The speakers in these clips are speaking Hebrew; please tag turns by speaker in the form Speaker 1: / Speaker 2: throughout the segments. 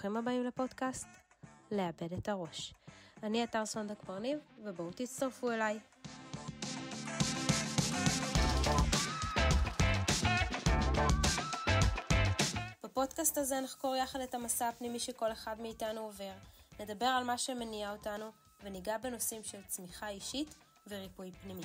Speaker 1: ברוכים הבאים לפודקאסט לאבד את הראש. אני אתר סונדה קברניב, ובואו תצטרפו אליי. בפודקאסט הזה נחקור יחד את המסע הפנימי שכל אחד מאיתנו עובר, נדבר על מה שמניע אותנו, וניגע בנושאים של צמיחה אישית וריפוי פנימי.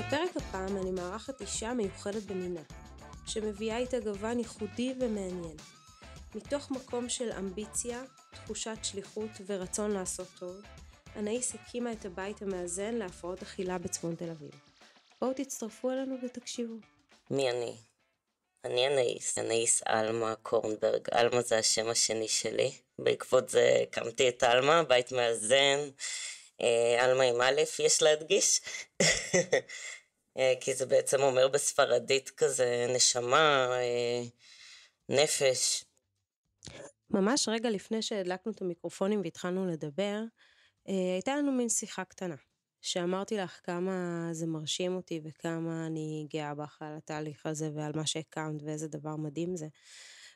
Speaker 1: בפרק הפעם אני מארחת אישה מיוחדת במינה, שמביאה איתה גוון ייחודי ומעניין. מתוך מקום של אמביציה, תחושת שליחות ורצון לעשות טוב, אנאיס הקימה את הבית המאזן להפרעות אכילה בצפון תל אביב. בואו תצטרפו אלינו ותקשיבו.
Speaker 2: מי אני? אני אנאיס אלמה קורנברג. אלמה זה השם השני שלי. בעקבות זה קמתי את אלמה, בית מאזן. אלמה עם א', יש להדגיש. כי זה בעצם אומר בספרדית כזה נשמה, נפש.
Speaker 1: ממש רגע לפני שהדלקנו את המיקרופונים והתחלנו לדבר, הייתה לנו מין שיחה קטנה, שאמרתי לך כמה זה מרשים אותי וכמה אני גאה בך על התהליך הזה ועל מה שהקמת ואיזה דבר מדהים זה.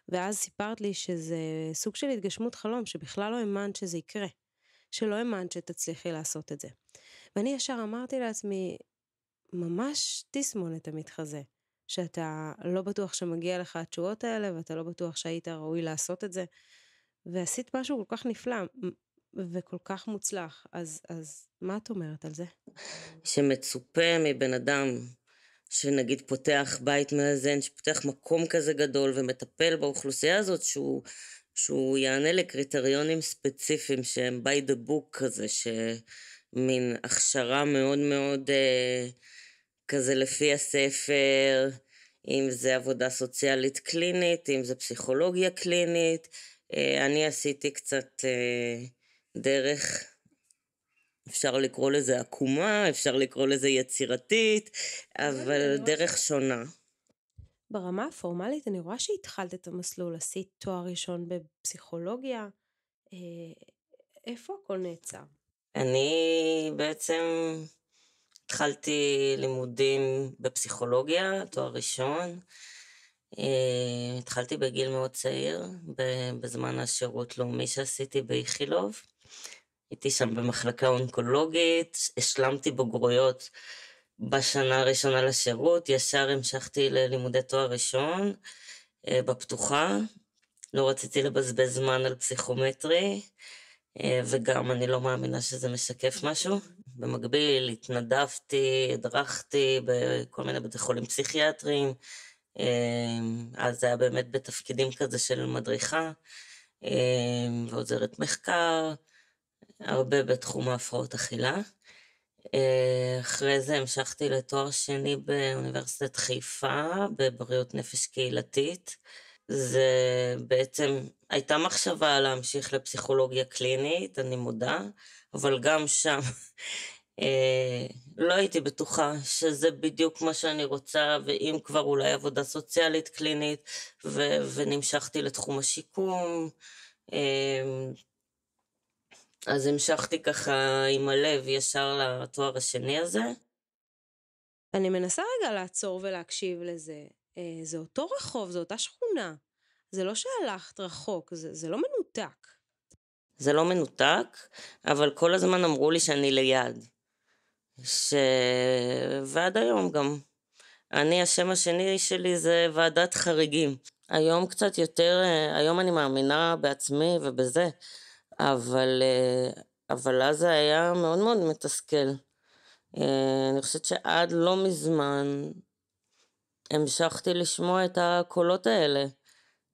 Speaker 1: ואז סיפרת לי שזה סוג של התגשמות חלום, שבכלל לא האמנת שזה יקרה, שלא האמנת שתצליחי לעשות את זה. ואני ישר אמרתי לעצמי, ממש תסמונת המתחזה, שאתה לא בטוח שמגיע לך התשואות האלה, ואתה לא בטוח שהיית ראוי לעשות את זה, ועשית משהו כל כך נפלא, וכל כך מוצלח. אז מה את אומרת על זה?
Speaker 2: שמצופה מבן אדם, שנגיד פותח בית מאזן, שפותח מקום כזה גדול, ומטפל באוכלוסייה הזאת, שהוא יענה לקריטריונים ספציפיים, שהם by the book כזה, שמין הכשרה מאוד מאוד כזה לפי הספר, אם זה עבודה סוציאלית קלינית, אם זה פסיכולוגיה קלינית. אני עשיתי קצת דרך, אפשר לקרוא לזה עקומה, אפשר לקרוא לזה יצירתית, אבל דרך שונה.
Speaker 1: ברמה הפורמלית אני רואה שהתחלת את המסלול, עשית תואר ראשון בפסיכולוגיה, איפה הכל נעצר?
Speaker 2: אני בעצם התחלתי לימודים בפסיכולוגיה, תואר ראשון, התחלתי בגיל מאוד צעיר, בזמן השירות לאומי שעשיתי באיכילוב, הייתי שם במחלקה אונקולוגית, השלמתי בוגרויות בשנה הראשונה לשירות, ישר המשכתי ללימודי תואר ראשון בפתוחה, לא רציתי לבזבז זמן על פסיכומטרי, וגם אני לא מאמינה שזה משקף משהו. במקביל התנדבתי, הדרכתי בכל מיני בתי חולים פסיכיאטריים, אז זה היה באמת בתפקידים כזה של מדריכה, ועוזרת מחקר, הרבה בתחום ההפרעות אכילה. אחרי זה המשכתי לתואר שני באוניברסיטת חיפה, בבריאות נפש קהילתית. זה בעצם הייתה מחשבה להמשיך לפסיכולוגיה קלינית, אני מודה, אבל גם שם לא הייתי בטוחה שזה בדיוק מה שאני רוצה, ואם כבר אולי עבודה סוציאלית קלינית, ונמשכתי לתחום השיקום, אז המשכתי ככה עם הלב ישר לתואר השני הזה.
Speaker 1: אני מנסה רגע לעצור ולהקשיב לזה. זה אותו רחוב, זו אותה שכונה. זה לא שהלכת רחוק, זה לא מנותק.
Speaker 2: זה לא מנותק, אבל כל הזמן אמרו לי שאני ליד. ועד היום גם. השם השני שלי זה ועדת חריגים. היום קצת יותר, היום אני מאמינה בעצמי ובזה, אבל אז זה היה מאוד מאוד מתסכל. אני חושבת שעד לא מזמן המשכתי לשמוע את הקולות האלה,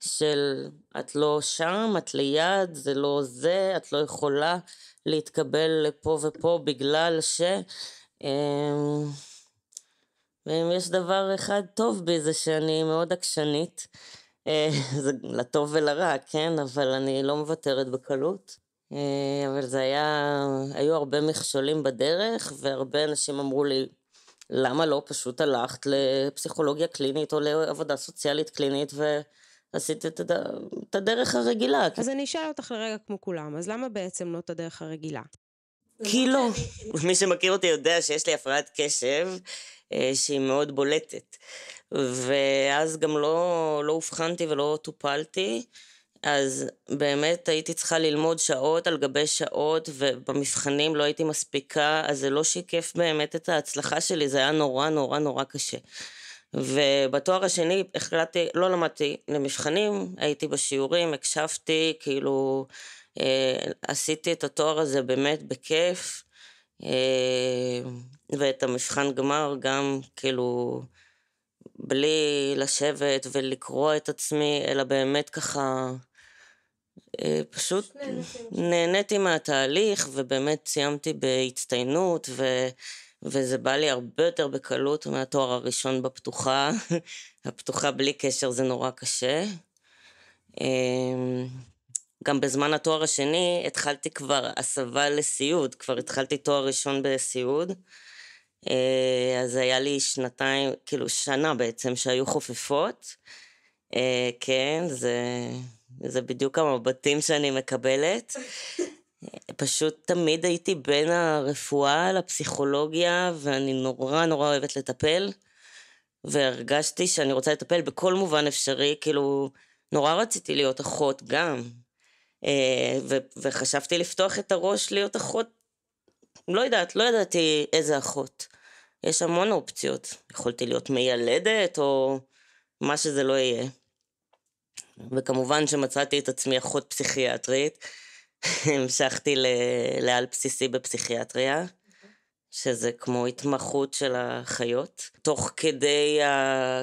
Speaker 2: של את לא שם, את ליד, זה לא זה, את לא יכולה להתקבל לפה ופה בגלל ואם יש דבר אחד טוב בי זה שאני מאוד עקשנית, זה לטוב ולרע, כן, אבל אני לא מוותרת בקלות. אבל היו הרבה מכשולים בדרך, והרבה אנשים אמרו לי, למה לא פשוט הלכת לפסיכולוגיה קלינית או לעבודה סוציאלית קלינית ועשית את הדרך הרגילה?
Speaker 1: אז אני אשאל אותך לרגע כמו כולם, אז למה בעצם לא את הדרך הרגילה?
Speaker 2: כי לא. מי שמכיר אותי יודע שיש לי הפרעת קשב, שהיא מאוד בולטת. ואז גם לא אובחנתי ולא טופלתי, אז באמת הייתי צריכה ללמוד שעות על גבי שעות, ובמבחנים לא הייתי מספיקה, אז זה לא שיקף באמת את ההצלחה שלי, זה היה נורא נורא נורא קשה. ובתואר השני החלטתי, לא למדתי למבחנים, הייתי בשיעורים, הקשבתי, כאילו עשיתי את התואר הזה באמת בכיף, ואת המבחן גמר גם כאילו בלי לשבת ולקרוא את עצמי, אלא באמת ככה פשוט נהניתי מהתהליך, ובאמת סיימתי בהצטיינות, וזה בא לי הרבה יותר בקלות מהתואר הראשון בפתוחה. הפתוחה בלי קשר זה נורא קשה. גם בזמן התואר השני התחלתי כבר הסבה לסיוד, כבר התחלתי תואר ראשון בסיוד, אז היה לי שנתיים, כאילו שנה בעצם שהיו חופפות, כן, זה בדיוק המבטים שאני מקבלת. פשוט תמיד הייתי בין הרפואה לפסיכולוגיה, ואני נורא נורא אוהבת לטפל, והרגשתי שאני רוצה לטפל בכל מובן אפשרי, כאילו נורא רציתי להיות אחות גם, וחשבתי לפתוח את הראש להיות אחות, לא ידעתי איזה אחות, יש המון אופציות, יכולתי להיות מיילדת או מה שזה לא יהיה, וכמובן שמצאתי את עצמי אחות פסיכיאטרית, המשכתי לעל בסיסי בפסיכיאטריה, שזה כמו התמחות של החיות. תוך כדי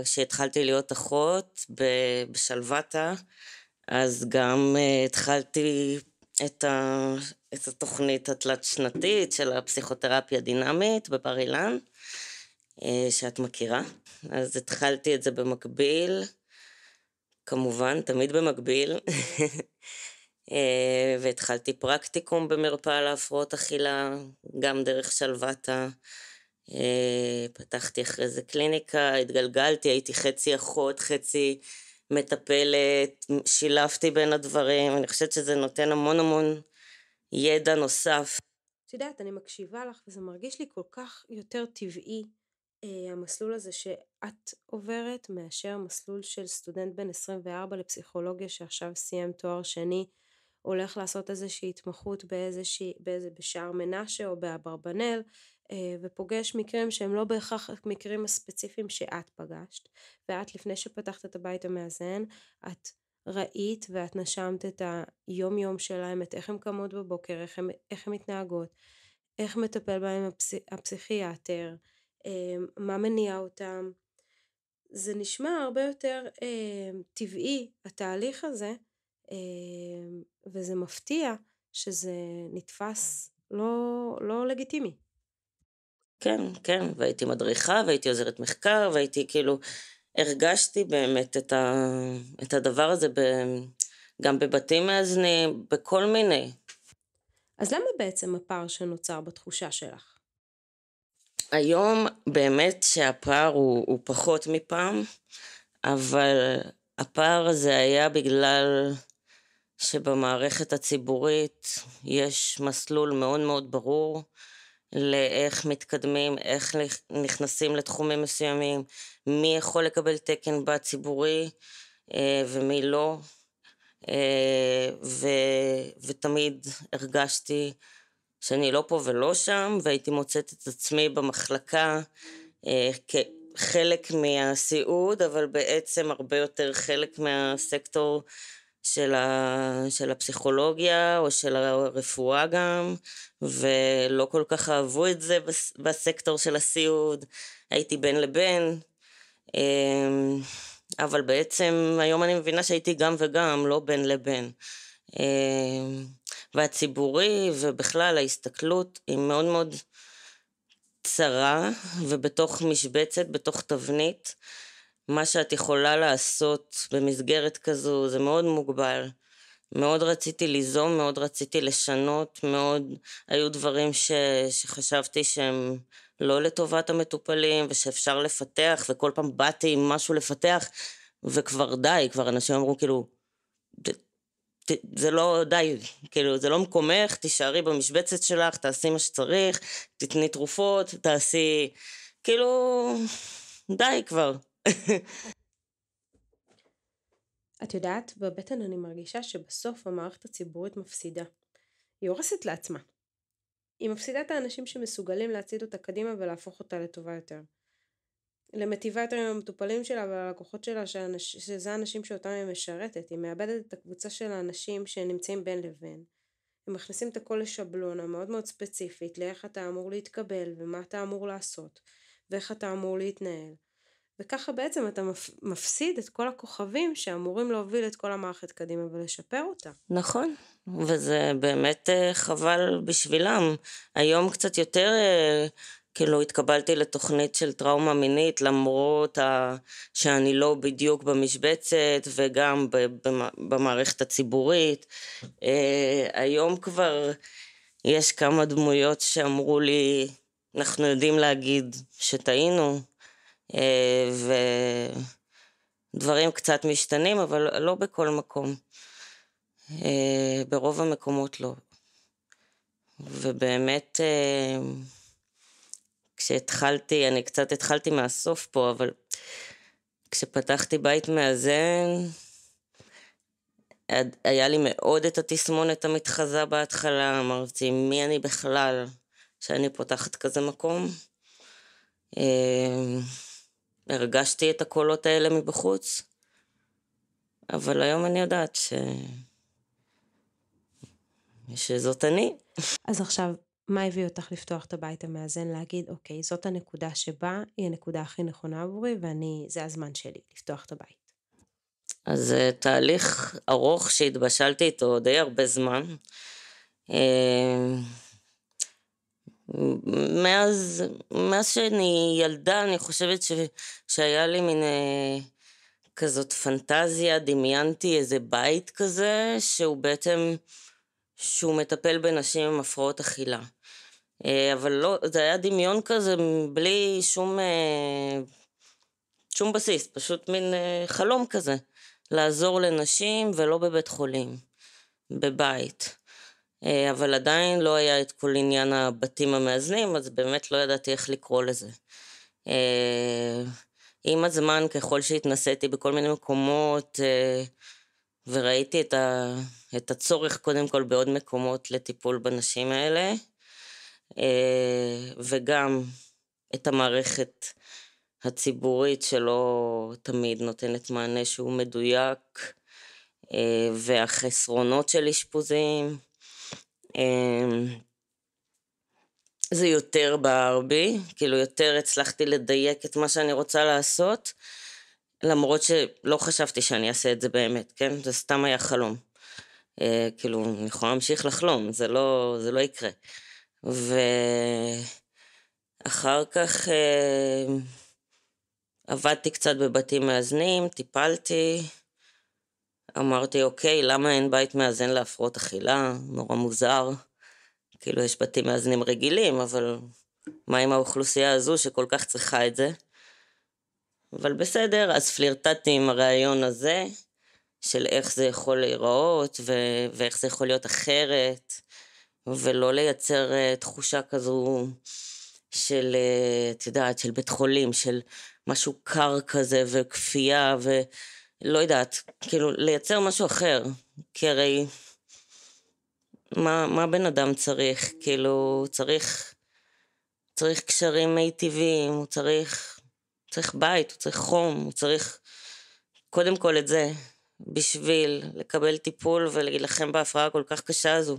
Speaker 2: שהתחלתי להיות אחות בשלוותה, אז גם התחלתי את התוכנית התלת שנתית של הפסיכותרפיה דינמית בבר אילן, שאת מכירה. אז התחלתי את זה במקביל, כמובן, תמיד במקביל, והתחלתי פרקטיקום במרפאה להפרעות אכילה, גם דרך שלוותה, פתחתי אחרי זה קליניקה, התגלגלתי, הייתי חצי אחות, חצי מטפלת, שילבתי בין הדברים, אני חושבת שזה נותן המון המון ידע נוסף.
Speaker 1: את יודעת, אני מקשיבה לך וזה מרגיש לי כל כך יותר טבעי, המסלול הזה שאת עוברת, מאשר מסלול של סטודנט בן 24 לפסיכולוגיה שעכשיו סיים תואר שני, הולך לעשות איזושהי התמחות בשער מנשה או באברבנאל, ופוגש מקרים שהם לא בהכרח מקרים הספציפיים שאת פגשת, ואת לפני שפתחת את הבית המאזן, את ראית ואת נשמת את היום יום שלהם, את איך הם קמות בבוקר, איך הם מתנהגות, איך מטפל בהם הפסיכיאטר, מה מניע אותם. זה נשמע הרבה יותר טבעי התהליך הזה, וזה מפתיע שזה נתפס לא לגיטימי.
Speaker 2: כן, כן, והייתי מדריכה, והייתי עוזרת מחקר, והייתי כאילו, הרגשתי באמת את הדבר הזה גם בבתים מאזנים, בכל מיני.
Speaker 1: אז למה בעצם הפער שנוצר בתחושה שלך?
Speaker 2: היום באמת שהפער הוא פחות מפעם, אבל הפער הזה היה בגלל שבמערכת הציבורית יש מסלול מאוד מאוד ברור לאיך מתקדמים, איך נכנסים לתחומים מסוימים, מי יכול לקבל תקן בציבורי ומי לא, ותמיד הרגשתי שאני לא פה ולא שם, והייתי מוצאת את עצמי במחלקה כחלק מהסיעוד, אבל בעצם הרבה יותר חלק מהסקטור של הפסיכולוגיה או של הרפואה גם, ולא כל כך אהבו את זה בסקטור של הסיעוד, הייתי בין לבין, אבל בעצם היום אני מבינה שהייתי גם וגם, לא בין לבין. והציבורי ובכלל ההסתכלות היא מאוד מאוד צרה, ובתוך משבצת, בתוך תבנית, מה שאת יכולה לעשות במסגרת כזו זה מאוד מוגבל. מאוד רציתי ליזום, מאוד רציתי לשנות, מאוד היו דברים שחשבתי שהם לא לטובת המטופלים ושאפשר לפתח, וכל פעם באתי עם משהו לפתח וכבר די, כבר אנשים אמרו כאילו זה לא די, כאילו זה לא מקומך, תישארי במשבצת שלך, תעשי מה שצריך, תתני תרופות, תעשי, כאילו, די כבר.
Speaker 1: את יודעת, בבטן אני מרגישה שבסוף המערכת הציבורית מפסידה. היא הורסת לעצמה. היא מפסידה את האנשים שמסוגלים להצעיד אותה קדימה ולהפוך אותה לטובה יותר. למטיבה יותר עם המטופלים שלה והלקוחות שלה, שזה האנשים שאותם היא משרתת. היא מאבדת את הקבוצה של האנשים שנמצאים בין לבין. הם מכניסים את הכל לשבלונה מאוד מאוד ספציפית, לאיך אתה אמור להתקבל ומה אתה אמור לעשות, ואיך אתה אמור להתנהל. וככה בעצם אתה מפסיד את כל הכוכבים שאמורים להוביל את כל המערכת קדימה ולשפר אותה.
Speaker 2: נכון, וזה באמת חבל בשבילם. היום קצת יותר, כאילו התקבלתי לתוכנית של טראומה מינית, למרות שאני לא בדיוק במשבצת וגם במערכת הציבורית. היום כבר יש כמה דמויות שאמרו לי, אנחנו יודעים להגיד שטעינו, ודברים קצת משתנים, אבל לא בכל מקום. ברוב המקומות לא. ובאמת, כשהתחלתי, אני קצת התחלתי מהסוף פה, אבל כשפתחתי בית מאזן, היה לי מאוד את התסמונת המתחזה בהתחלה, אמרתי, מי אני בכלל שאני פותחת כזה מקום? הרגשתי את הקולות האלה מבחוץ, אבל היום אני יודעת שזאת אני.
Speaker 1: אז עכשיו, מה הביא אותך לפתוח את הבית המאזן, להגיד, אוקיי, זאת הנקודה שבה היא הנקודה הכי נכונה עבורי, זה הזמן שלי, לפתוח את הבית.
Speaker 2: אז תהליך ארוך שהתבשלתי איתו די הרבה זמן. מאז שאני ילדה, אני חושבת שהיה לי מין כזאת פנטזיה, דמיינתי איזה בית כזה, שהוא מטפל בנשים עם הפרעות אכילה. אבל לא, זה היה דמיון כזה בלי שום בסיס, פשוט מין חלום כזה, לעזור לנשים ולא בבית חולים, בבית. אבל עדיין לא היה את כל עניין הבתים המאזנים, אז באמת לא ידעתי איך לקרוא לזה. עם הזמן, ככל שהתנסיתי בכל מיני מקומות, וראיתי את הצורך קודם כל בעוד מקומות לטיפול בנשים האלה, וגם את המערכת הציבורית שלא תמיד נותנת מענה שהוא מדויק, והחסרונות של אשפוזים, זה יותר בער בי, כאילו יותר הצלחתי לדייק את מה שאני רוצה לעשות, למרות שלא חשבתי שאני אעשה את זה באמת, כן? זה סתם היה חלום. כאילו, אני יכולה להמשיך לחלום, זה לא יקרה. ואחר כך עבדתי קצת בבתים מאזנים, טיפלתי, אמרתי, אוקיי, למה אין בית מאזן להפרעות אכילה? נורא מוזר. כאילו, יש בתים מאזנים רגילים, אבל מה עם האוכלוסייה הזו שכל כך צריכה את זה? אבל בסדר, אז פלירטטתי עם הרעיון הזה, של איך זה יכול להיראות, ואיך זה יכול להיות אחרת, ולא לייצר תחושה כזו של, את יודעת, של בית חולים, של משהו קר כזה, וכפייה, ולא יודעת, כאילו, לייצר משהו אחר, כי הרי, מה בן אדם צריך? כאילו, צריך קשרים מיטיביים, הוא צריך בית, הוא צריך חום, הוא צריך קודם כל את זה, בשביל לקבל טיפול ולהילחם בהפרעה כל כך קשה הזו.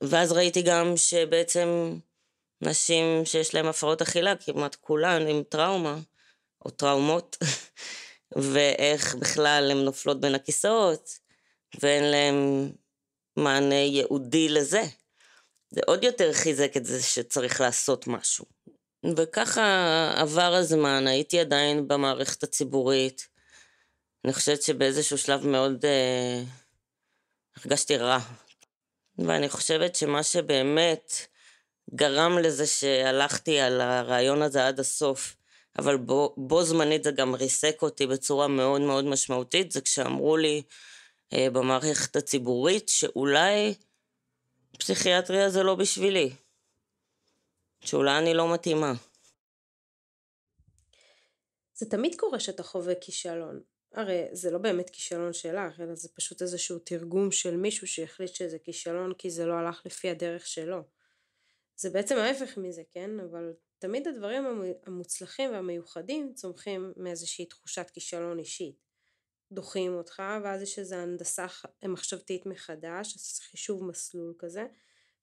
Speaker 2: ואז ראיתי גם שבעצם נשים שיש להן הפרעות אכילה, כמעט כולן עם טראומה, או טראומות, ואיך בכלל הן נופלות בין הכיסאות, ואין להן מענה ייעודי לזה. זה עוד יותר חיזק את זה שצריך לעשות משהו. וככה עבר הזמן, הייתי עדיין במערכת הציבורית. אני חושבת שבאיזשהו שלב מאוד הרגשתי רע. ואני חושבת שמה שבאמת גרם לזה שהלכתי על הרעיון הזה עד הסוף, אבל בו זמנית זה גם ריסק אותי בצורה מאוד מאוד משמעותית, זה כשאמרו לי, במערכת הציבורית, שאולי פסיכיאטריה זה לא בשבילי, שאולי אני לא מתאימה.
Speaker 1: זה תמיד קורה שאתה חווה כישלון. הרי זה לא באמת כישלון שלך, אלא זה פשוט איזשהו תרגום של מישהו שהחליט שזה כישלון כי זה לא הלך לפי הדרך שלו. זה בעצם ההפך מזה, כן? אבל תמיד הדברים המוצלחים והמיוחדים צומחים מאיזושהי תחושת כישלון אישית. דוחים אותך, ואז יש איזו הנדסה מחשבתית מחדש, חישוב מסלול כזה,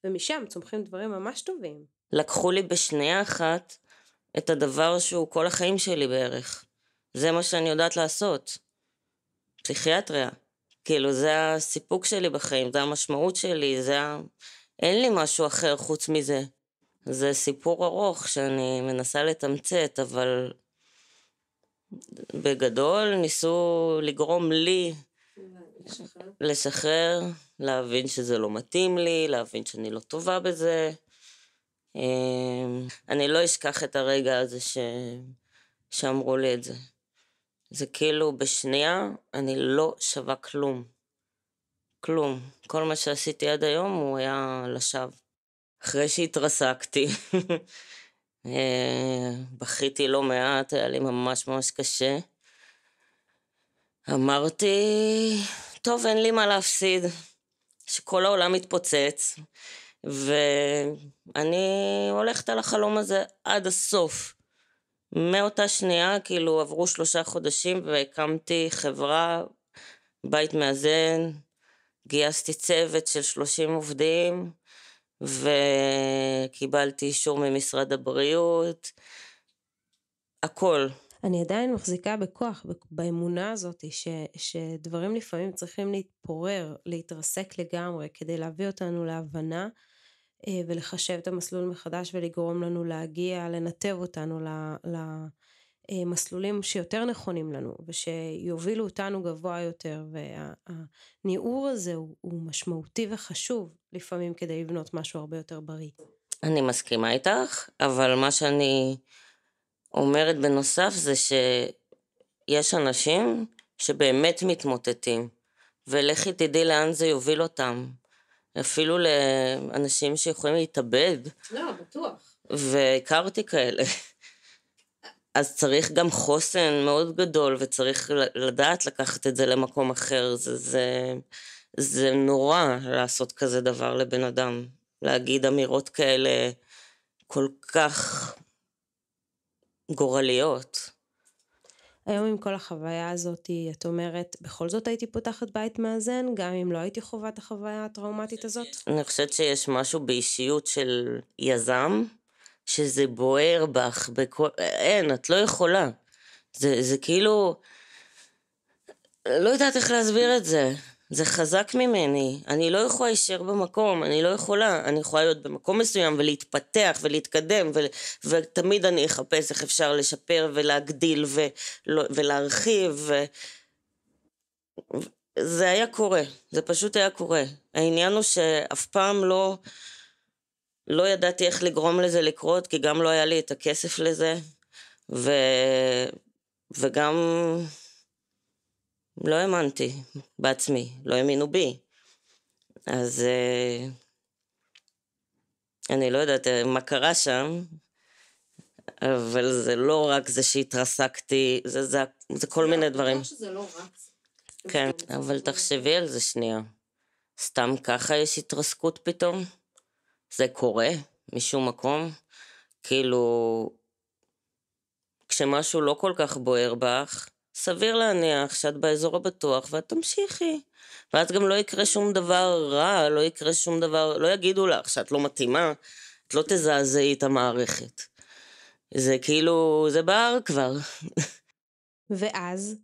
Speaker 1: ומשם צומחים דברים ממש טובים.
Speaker 2: לקחו לי בשנייה אחת את הדבר שהוא כל החיים שלי בערך. זה מה שאני יודעת לעשות. פסיכיאטריה. כאילו זה הסיפוק שלי בחיים, זה המשמעות שלי, אין לי משהו אחר חוץ מזה. זה סיפור ארוך שאני מנסה לתמצת, אבל בגדול ניסו לגרום לי לשחרר, להבין שזה לא מתאים לי, להבין שאני לא טובה בזה. אני לא אשכח את הרגע הזה שאמרו לי את זה. זה כאילו בשנייה אני לא שווה כלום. כלום. כל מה שעשיתי עד היום הוא היה לשווא. אחרי שהתרסקתי, בכיתי לא מעט, היה לי ממש ממש קשה. אמרתי, טוב, אין לי מה להפסיד, שכל העולם מתפוצץ, ואני הולכת על החלום הזה עד הסוף. מאותה שנייה, כאילו עברו 3 חודשים והקמתי חברה, בית מאזן, גייסתי צוות של 30 עובדים, וקיבלתי אישור ממשרד הבריאות, הכל.
Speaker 1: אני עדיין מחזיקה בכוח, באמונה הזאת, שדברים לפעמים צריכים להתפורר, להתרסק לגמרי, כדי להביא אותנו להבנה, ולחשב את המסלול מחדש, ולגרום לנו להגיע, לנתב אותנו למסלולים שיותר נכונים לנו, ושיובילו אותנו גבוה יותר, והניעור הזה הוא משמעותי וחשוב, לפעמים כדי לבנות משהו הרבה יותר בריא.
Speaker 2: אני מסכימה איתך, אבל מה שאני אומרת בנוסף זה שיש אנשים שבאמת מתמוטטים, ולכי תדעי לאן זה יוביל אותם. אפילו לאנשים שיכולים להתאבד.
Speaker 1: לא, בטוח.
Speaker 2: והכרתי כאלה. אז צריך גם חוסן מאוד גדול, וצריך לדעת לקחת את זה למקום אחר. זה נורא לעשות כזה דבר לבן אדם. להגיד אמירות כאלה כל כך גורליות.
Speaker 1: היום עם כל החוויה הזאת, את אומרת, בכל זאת הייתי פותחת בית מאזן, גם אם לא הייתי חווה את החוויה הטראומטית הזאת?
Speaker 2: אני חושבת שיש משהו באישיות של יזם, שזה בוער בך, אין, את לא יכולה. זה כאילו, לא יודעת איך להסביר את זה. זה חזק ממני, אני לא יכולה להישאר במקום, אני לא יכולה, אני יכולה להיות במקום מסוים ולהתפתח ולהתקדם, ותמיד אני אחפש איך אפשר לשפר ולהגדיל ולהרחיב, זה היה קורה, זה פשוט היה קורה. העניין הוא שאף פעם לא ידעתי איך לגרום לזה לקרות, כי גם לא היה לי את הכסף לזה, וגם לא האמנתי בעצמי, לא האמינו בי. אז אני לא יודעת מה קרה שם, אבל זה לא רק זה שהתרסקתי, זה כל מיני דברים.
Speaker 1: אני חושב שזה לא רק זה.
Speaker 2: כן, אבל תחשבי על זה שנייה. סתם ככה יש התרסקות פתאום? זה קורה משום מקום? כאילו, כשמשהו לא כל כך בוער בך, סביר להניח שאת באזור הבטוח ואת תמשיכי. ואז גם לא יקרה שום דבר רע, לא יקרה שום דבר, לא יגידו לך שאת לא מתאימה, את לא תזעזעי את המערכת. זה כאילו, זה בער כבר.
Speaker 1: ואז,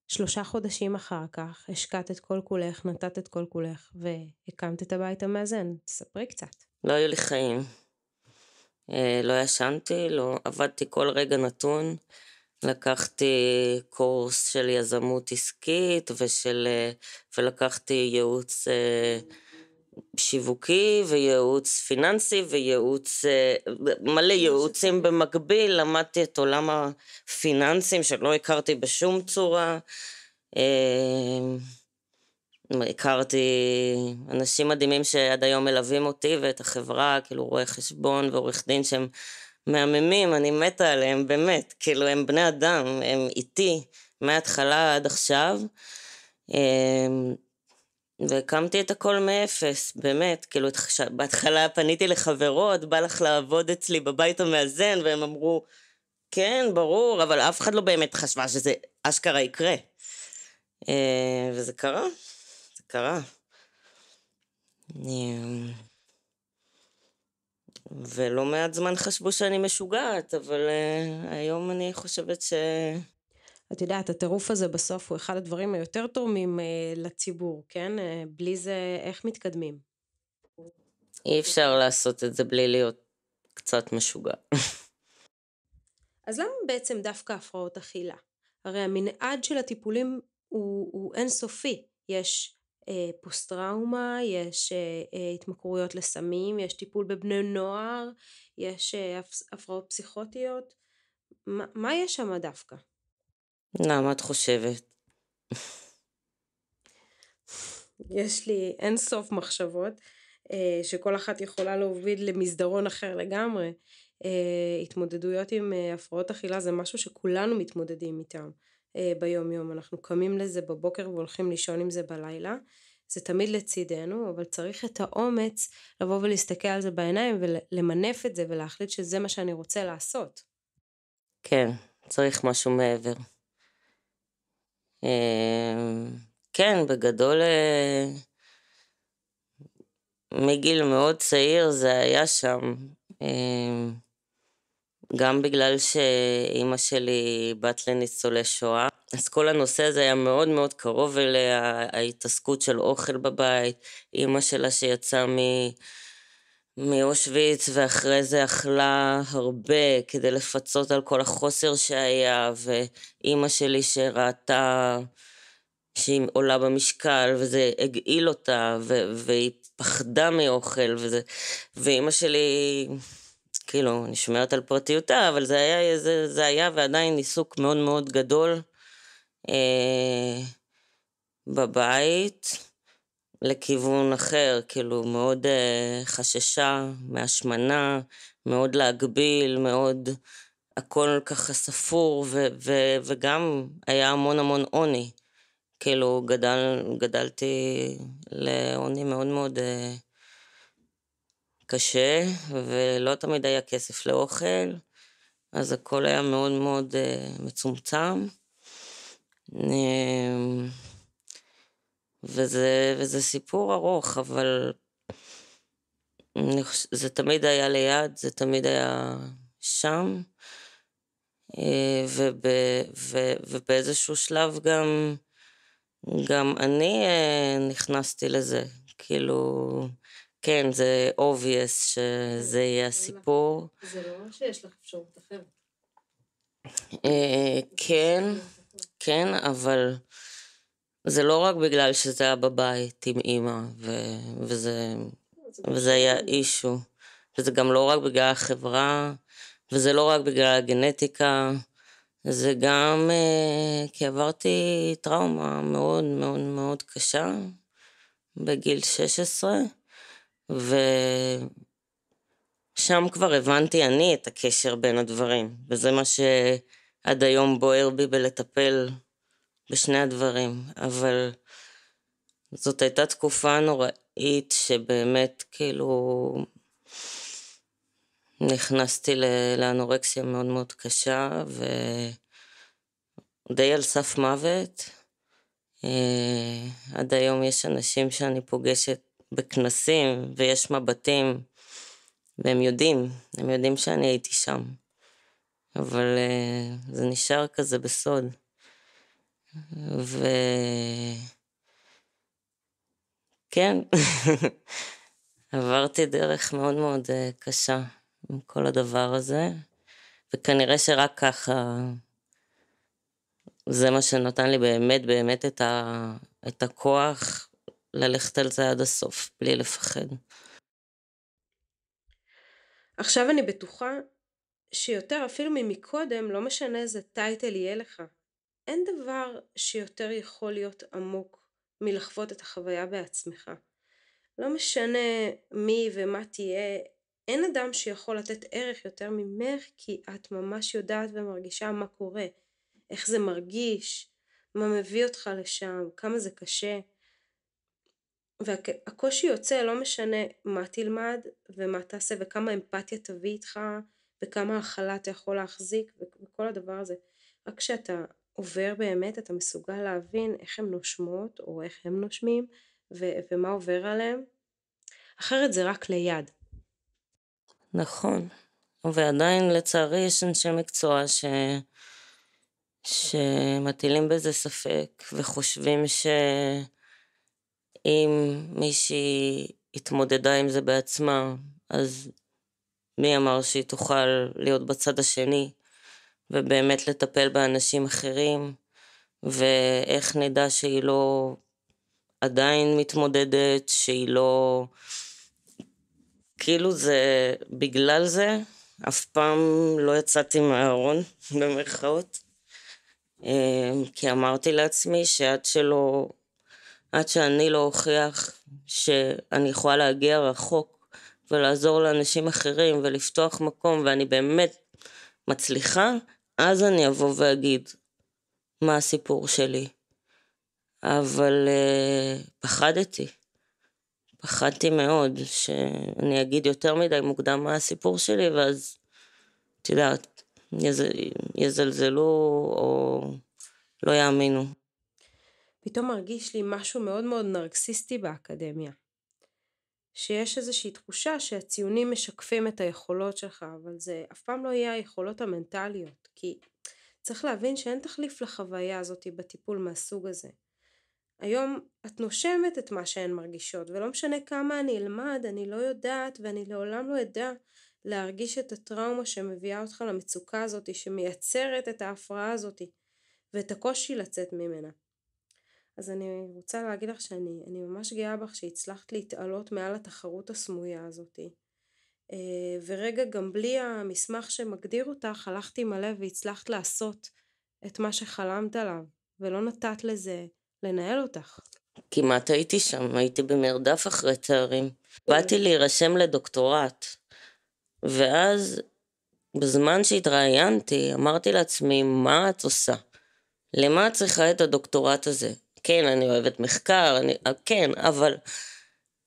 Speaker 1: 3 חודשים אחר כך, השקעת את כל כולך, נתת את כל כולך, והקמת את הבית המאזן. תספרי קצת.
Speaker 2: לא היו לי חיים. לא ישנתי, לא עבדתי כל רגע נתון. לקחתי קורס של יזמות עסקית, ולקחתי ייעוץ שיווקי, וייעוץ פיננסי, וייעוץ, מלא ייעוצים במקביל. למדתי את עולם הפיננסים שלא הכרתי בשום צורה. הכרתי אנשים מדהימים שעד היום מלווים אותי ואת החברה, כאילו רואי חשבון ועורך דין שהם מהממים, אני מתה עליהם, באמת, כאילו הם בני אדם, הם איתי מההתחלה עד עכשיו, והקמתי את הכל מאפס, באמת, כאילו בהתחלה פניתי לחברות, בא לך לעבוד אצלי בבית המאזן, והם אמרו, כן, ברור, אבל אף אחד לא באמת חשבה שזה אשכרה יקרה. וזה קרה, זה קרה. ולא מעט זמן חשבו שאני משוגעת, אבל היום אני חושבת
Speaker 1: את יודעת, הטירוף הזה בסוף הוא אחד הדברים היותר תורמים לציבור, כן? בלי זה איך מתקדמים?
Speaker 2: אי אפשר לעשות את זה בלי להיות קצת משוגע.
Speaker 1: אז למה בעצם דווקא הפרעות אכילה? הרי המנעד של הטיפולים הוא אינסופי. יש פוסט טראומה, יש התמכרויות לסמים, יש טיפול בבני נוער, יש הפרעות פסיכוטיות. מה יש שם דווקא?
Speaker 2: מה את חושבת?
Speaker 1: יש לי אין סוף מחשבות, שכל אחת יכולה להוביל למסדרון אחר לגמרי. התמודדויות עם הפרעות אכילה זה משהו שכולנו מתמודדים איתם ביום יום. אנחנו קמים לזה בבוקר והולכים לישון עם זה בלילה. זה תמיד לצידנו, אבל צריך את האומץ לבוא ולהסתכל על זה בעיניים ולמנף את זה ולהחליט שזה מה שאני רוצה לעשות.
Speaker 2: כן, צריך משהו מעבר. כן, בגדול, מגיל מאוד צעיר זה היה שם. גם בגלל שאימא שלי בת לניצולי שואה, אז כל הנושא הזה היה מאוד מאוד קרוב אליה, ההתעסקות של אוכל בבית, אימא שלה שיצאה מאושוויץ ואחרי זה אכלה הרבה כדי לפצות על כל החוסר שהיה, ואימא שלי שראתה שהיא עולה במשקל וזה הגעיל אותה והיא פחדה מאוכל ואימא שלי, כאילו, אני שומרת על פרטיותה, אבל זה היה ועדיין עיסוק מאוד מאוד גדול בבית, לכיוון אחר, כאילו מאוד חששה מהשמנה, מאוד להגביל, מאוד הכל ככה ספור, וגם היה המון המון עוני, כאילו גדלתי לעוני מאוד מאוד קשה, ולא תמיד היה כסף לאוכל, אז הכל היה מאוד מאוד מצומצם, וזה סיפור ארוך, אבל זה תמיד היה ליד, זה תמיד היה שם, ובאיזשהו שלב גם אני נכנסתי לזה, כאילו, כן, זה obvious שזה יהיה הסיפור.
Speaker 1: זה לא שיש לך אפשרות אחרת.
Speaker 2: כן, אבל זה לא רק בגלל שזה היה בבית עם אמא, וזה היה אישו, וזה גם לא רק בגלל החברה, וזה לא רק בגלל הגנטיקה, זה גם כי עברתי טראומה מאוד מאוד מאוד קשה, בגיל 16, ושם כבר הבנתי אני את הקשר בין הדברים, וזה מה שעד היום בוער בי בלטפל בשני הדברים, אבל זאת הייתה תקופה נוראית שבאמת כאילו נכנסתי לאנורקסיה מאוד מאוד קשה, ודי על סף מוות. עד היום יש אנשים שאני פוגשת בכנסים, ויש מבטים, והם יודעים שאני הייתי שם, אבל זה נשאר כזה בסוד. כן, עברתי דרך מאוד מאוד קשה עם כל הדבר הזה, וכנראה שרק ככה, זה מה שנתן לי באמת באמת את הכוח ללכת על זה עד הסוף, בלי לפחד.
Speaker 1: עכשיו אני בטוחה שיותר אפילו ממקודם, לא משנה איזה טייטל יהיה לך, אין דבר שיותר יכול להיות עמוק מלחוות את החוויה בעצמך. לא משנה מי ומה תהיה, אין אדם שיכול לתת ערך יותר ממך, כי את ממש יודעת ומרגישה מה קורה, איך זה מרגיש, מה מביא אותך לשם, כמה זה קשה. והקושי יוצא לא משנה מה תלמד ומה תעשה וכמה אמפתיה תביא איתך וכמה הכלה אתה יכול להחזיק וכל הדבר הזה. רק כשאתה עובר באמת אתה מסוגל להבין איך הן נושמות או איך הם נושמים ומה עובר עליהם. אחרת זה רק ליד.
Speaker 2: נכון. ועדיין לצערי יש אנשי מקצוע שמטילים בזה ספק וחושבים שאם מישהי התמודדה עם זה בעצמה, אז מי אמר שהיא תוכל להיות בצד השני ובאמת לטפל באנשים אחרים, ואיך נדע שהיא לא עדיין מתמודדת, שהיא לא... כאילו זה, בגלל זה, אף פעם לא יצאתי מהארון, במרכאות, כי אמרתי לעצמי עד שאני לא אוכיח שאני יכולה להגיע רחוק ולעזור לאנשים אחרים ולפתוח מקום, ואני באמת מצליחה, אז אני אבוא ואגיד מה הסיפור שלי. אבל פחדתי מאוד שאני אגיד יותר מדי מוקדם מה הסיפור שלי, ואז, את יודעת, יזלזלו או לא יאמינו.
Speaker 1: פתאום מרגיש לי משהו מאוד מאוד נרקסיסטי באקדמיה. שיש איזושהי תחושה שהציונים משקפים את היכולות שלך, אבל זה אף פעם לא יהיה היכולות המנטליות, כי צריך להבין שאין תחליף לחוויה הזאת בטיפול מהסוג הזה. היום את נושמת את מה שהן מרגישות, ולא משנה כמה אני אלמד, אני לא יודעת ואני לעולם לא אדע להרגיש את הטראומה שמביאה אותך למצוקה הזאת, שמייצרת את ההפרעה הזאת, ואת הקושי לצאת ממנה. אז אני רוצה להגיד לך שאני ממש גאה בך שהצלחת להתעלות מעל התחרות הסמויה הזאת. ורגע גם בלי המסמך שמגדיר אותך, הלכתי מלא והצלחת לעשות את מה שחלמת עליו, ולא נתת לזה לנהל אותך.
Speaker 2: כמעט הייתי שם, הייתי במרדף אחרי תארים. באתי להירשם לדוקטורט, ואז בזמן שהתראיינתי, אמרתי לעצמי, מה את עושה? למה את צריכה את הדוקטורט הזה? כן, אני אוהבת מחקר, כן, אבל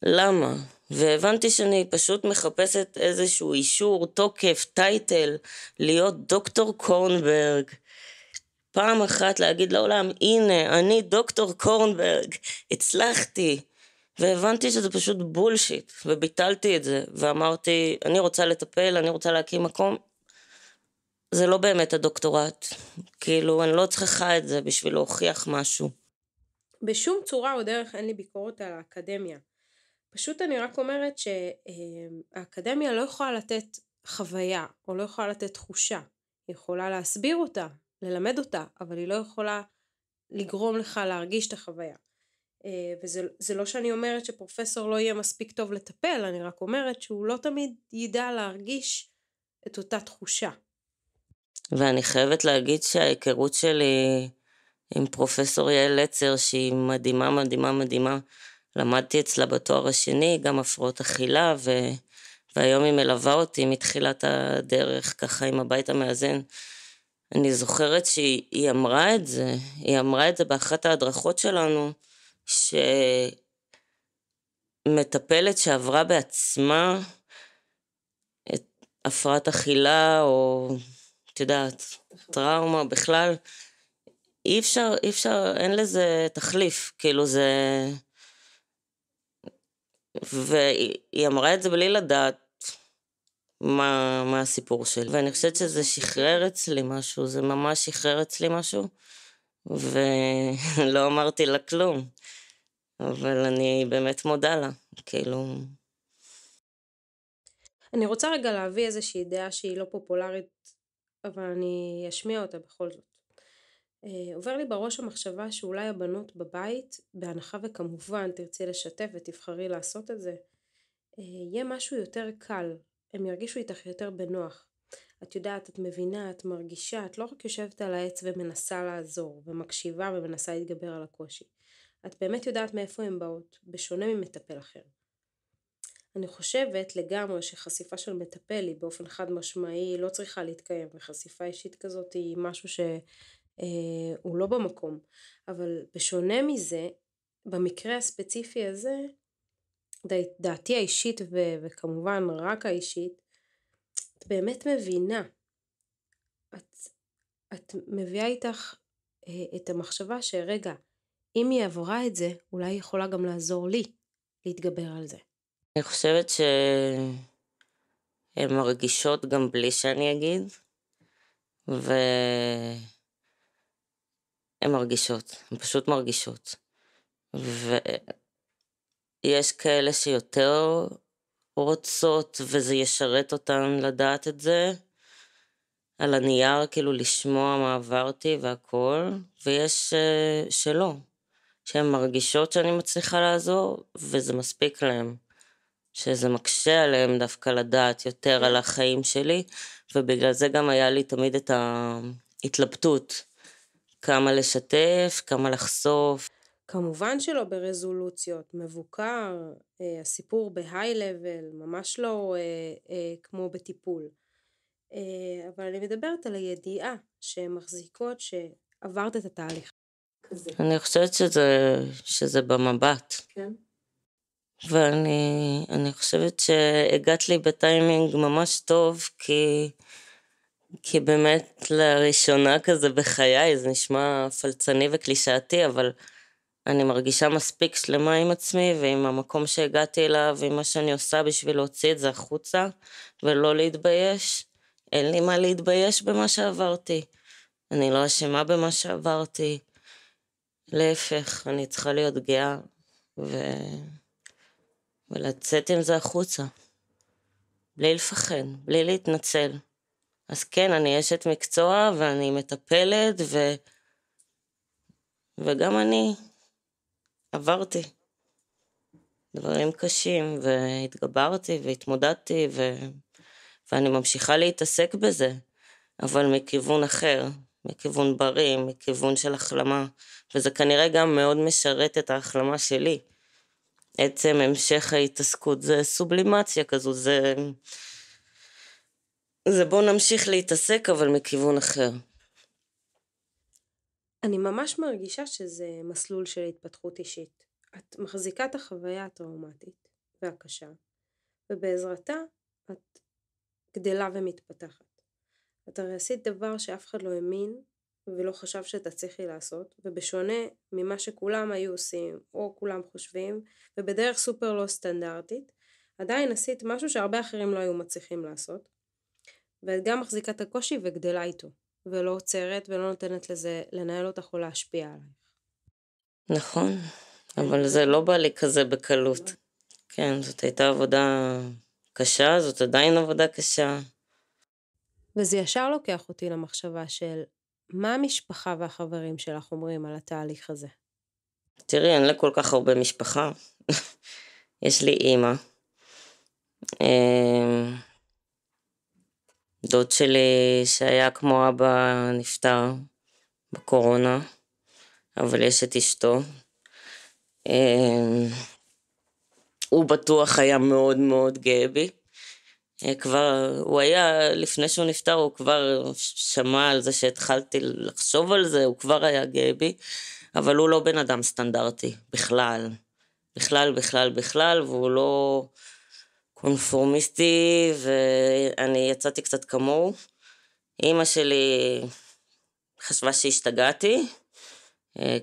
Speaker 2: למה? והבנתי שאני פשוט מחפשת איזשהו אישור, תוקף, טייטל, להיות דוקטור קורנברג. פעם אחת להגיד לעולם, הנה, אני דוקטור קורנברג, הצלחתי. והבנתי שזה פשוט בולשיט, וביטלתי את זה, ואמרתי, אני רוצה לטפל, אני רוצה להקים מקום. זה לא באמת הדוקטורט. כאילו, אני לא צריכה את זה בשביל להוכיח משהו.
Speaker 1: בשום צורה או דרך אין לי ביקורת על האקדמיה. פשוט אני רק אומרת שהאקדמיה לא יכולה לתת חוויה, או לא יכולה לתת תחושה. היא יכולה להסביר אותה, ללמד אותה, אבל היא לא יכולה לגרום לך להרגיש את החוויה. וזה לא שאני אומרת שפרופסור לא יהיה מספיק טוב לטפל, אני רק אומרת שהוא לא תמיד ידע להרגיש את אותה תחושה.
Speaker 2: ואני חייבת להגיד שההיכרות שלי עם פרופסור יעל לצר, שהיא מדהימה, מדהימה, מדהימה, למדתי אצלה בתואר השני, גם הפרעות אכילה, והיום היא מלווה אותי מתחילת הדרך, ככה עם הבית המאזן. אני זוכרת שהיא אמרה את זה, היא אמרה את זה באחת ההדרכות שלנו, שמטפלת שעברה בעצמה את הפרעת אכילה, או את יודעת, טראומה בכלל, אי אפשר, אין לזה תחליף, כאילו זה... והיא אמרה את זה בלי לדעת מה הסיפור שלי, ואני חושבת שזה שחרר אצלי משהו, זה ממש שחרר אצלי משהו, ולא אמרתי לה כלום, אבל אני באמת מודה לה, כאילו...
Speaker 1: אני רוצה רגע להביא איזושהי דעה שהיא לא פופולרית, אבל אני אשמיע אותה בכל זאת. עובר לי בראש המחשבה שאולי הבנות בבית, בהנחה וכמובן תרצי לשתף ותבחרי לעשות את זה, יהיה משהו יותר קל, הם ירגישו איתך יותר בנוח. את יודעת, את מבינה, את מרגישה, את לא רק יושבת על העץ ומנסה לעזור, ומקשיבה ומנסה להתגבר על הקושי. את באמת יודעת מאיפה הן באות, בשונה ממטפל אחר. אני חושבת לגמרי שחשיפה של מטפל היא באופן חד משמעי לא צריכה להתקיים, וחשיפה אישית כזאת היא משהו שהוא לא במקום. אבל בשונה מזה, במקרה הספציפי הזה, דעתי האישית וכמובן רק האישית, את באמת מבינה, את מביאה איתך את המחשבה שרגע, אם היא עברה את זה, אולי היא יכולה גם לעזור לי להתגבר על זה.
Speaker 2: אני חושבת שהן מרגישות גם בלי שאני אגיד, והן מרגישות, הן פשוט מרגישות. ויש כאלה שיותר רוצות וזה ישרת אותן לדעת את זה, על הנייר כאילו לשמוע מה עברתי והכל, ויש שלא, שהן מרגישות שאני מצליחה לעזור וזה מספיק להם, שזה מקשה עליהם דווקא לדעת יותר על החיים שלי, ובגלל זה גם היה לי תמיד את ההתלבטות, כמה לשתף, כמה לחשוף.
Speaker 1: כמובן שלא ברזולוציות, מבוקר, הסיפור בהיי לבל, ממש לא כמו בטיפול. אבל אני מדברת על הידיעה שהן מחזיקות שעברת את התהליך.
Speaker 2: אני חושבת שזה במבט.
Speaker 1: כן.
Speaker 2: ואני חושבת שהגעת לי בטיימינג ממש טוב, כי באמת לראשונה כזה בחיי, זה נשמע פלצני וקלישאתי, אבל אני מרגישה מספיק שלמה עם עצמי, ועם המקום שהגעתי אליו, ועם מה שאני עושה בשביל להוציא את זה החוצה, ולא להתבייש. אין לי מה להתבייש במה שעברתי. אני לא אשמה במה שעברתי. להפך, אני צריכה להיות גאה, ולצאת עם זה החוצה. בלי לפחד, בלי להתנצל. אז כן, אני אשת מקצוע, ואני מטפלת, וגם אני עברתי דברים קשים, והתגברתי והתמודדתי, ואני ממשיכה להתעסק בזה, אבל מכיוון אחר, מכיוון בריא, מכיוון של החלמה, וזה כנראה גם מאוד משרת את ההחלמה שלי. עצם המשך ההתעסקות, זה סובלימציה כזו, זה בוא נמשיך להתעסק, אבל מכיוון אחר.
Speaker 1: אני ממש מרגישה שזה מסלול של התפתחות אישית. את מחזיקה את החוויה הטראומטית והקשה, ובעזרתה את גדלה ומתפתחת. את הרי עשית דבר שאף אחד לא האמין ולא חשב שתצליחי לעשות, ובשונה ממה שכולם היו עושים או כולם חושבים, ובדרך סופר לא סטנדרטית, עדיין עשית משהו שהרבה אחרים לא היו מצליחים לעשות, ואת גם מחזיקה את הקושי וגדלה איתו, ולא עוצרת ולא נותנת לזה לנהל אותך או להשפיע עלייך.
Speaker 2: נכון, אבל זה לא בא לי כזה בקלות. כן, זאת הייתה עבודה קשה, זאת עדיין עבודה קשה.
Speaker 1: וזה ישר לוקח אותי למחשבה של מה המשפחה והחברים שלך אומרים על התהליך הזה.
Speaker 2: תראי, אין לי כל כך הרבה משפחה. יש לי אמא. דוד שלי שהיה כמו אבא נפטר בקורונה, אבל יש את אשתו. הוא בטוח היה מאוד מאוד גאה בי. כבר, הוא היה, לפני שהוא נפטר, הוא כבר שמע על זה שהתחלתי לחשוב על זה, הוא כבר היה גאה בי, אבל הוא לא בן אדם סטנדרטי, בכלל. בכלל, והוא לא קונפורמיסטי, ואני יצאתי קצת כמוהו. אמא שלי חשבה שהשתגעתי,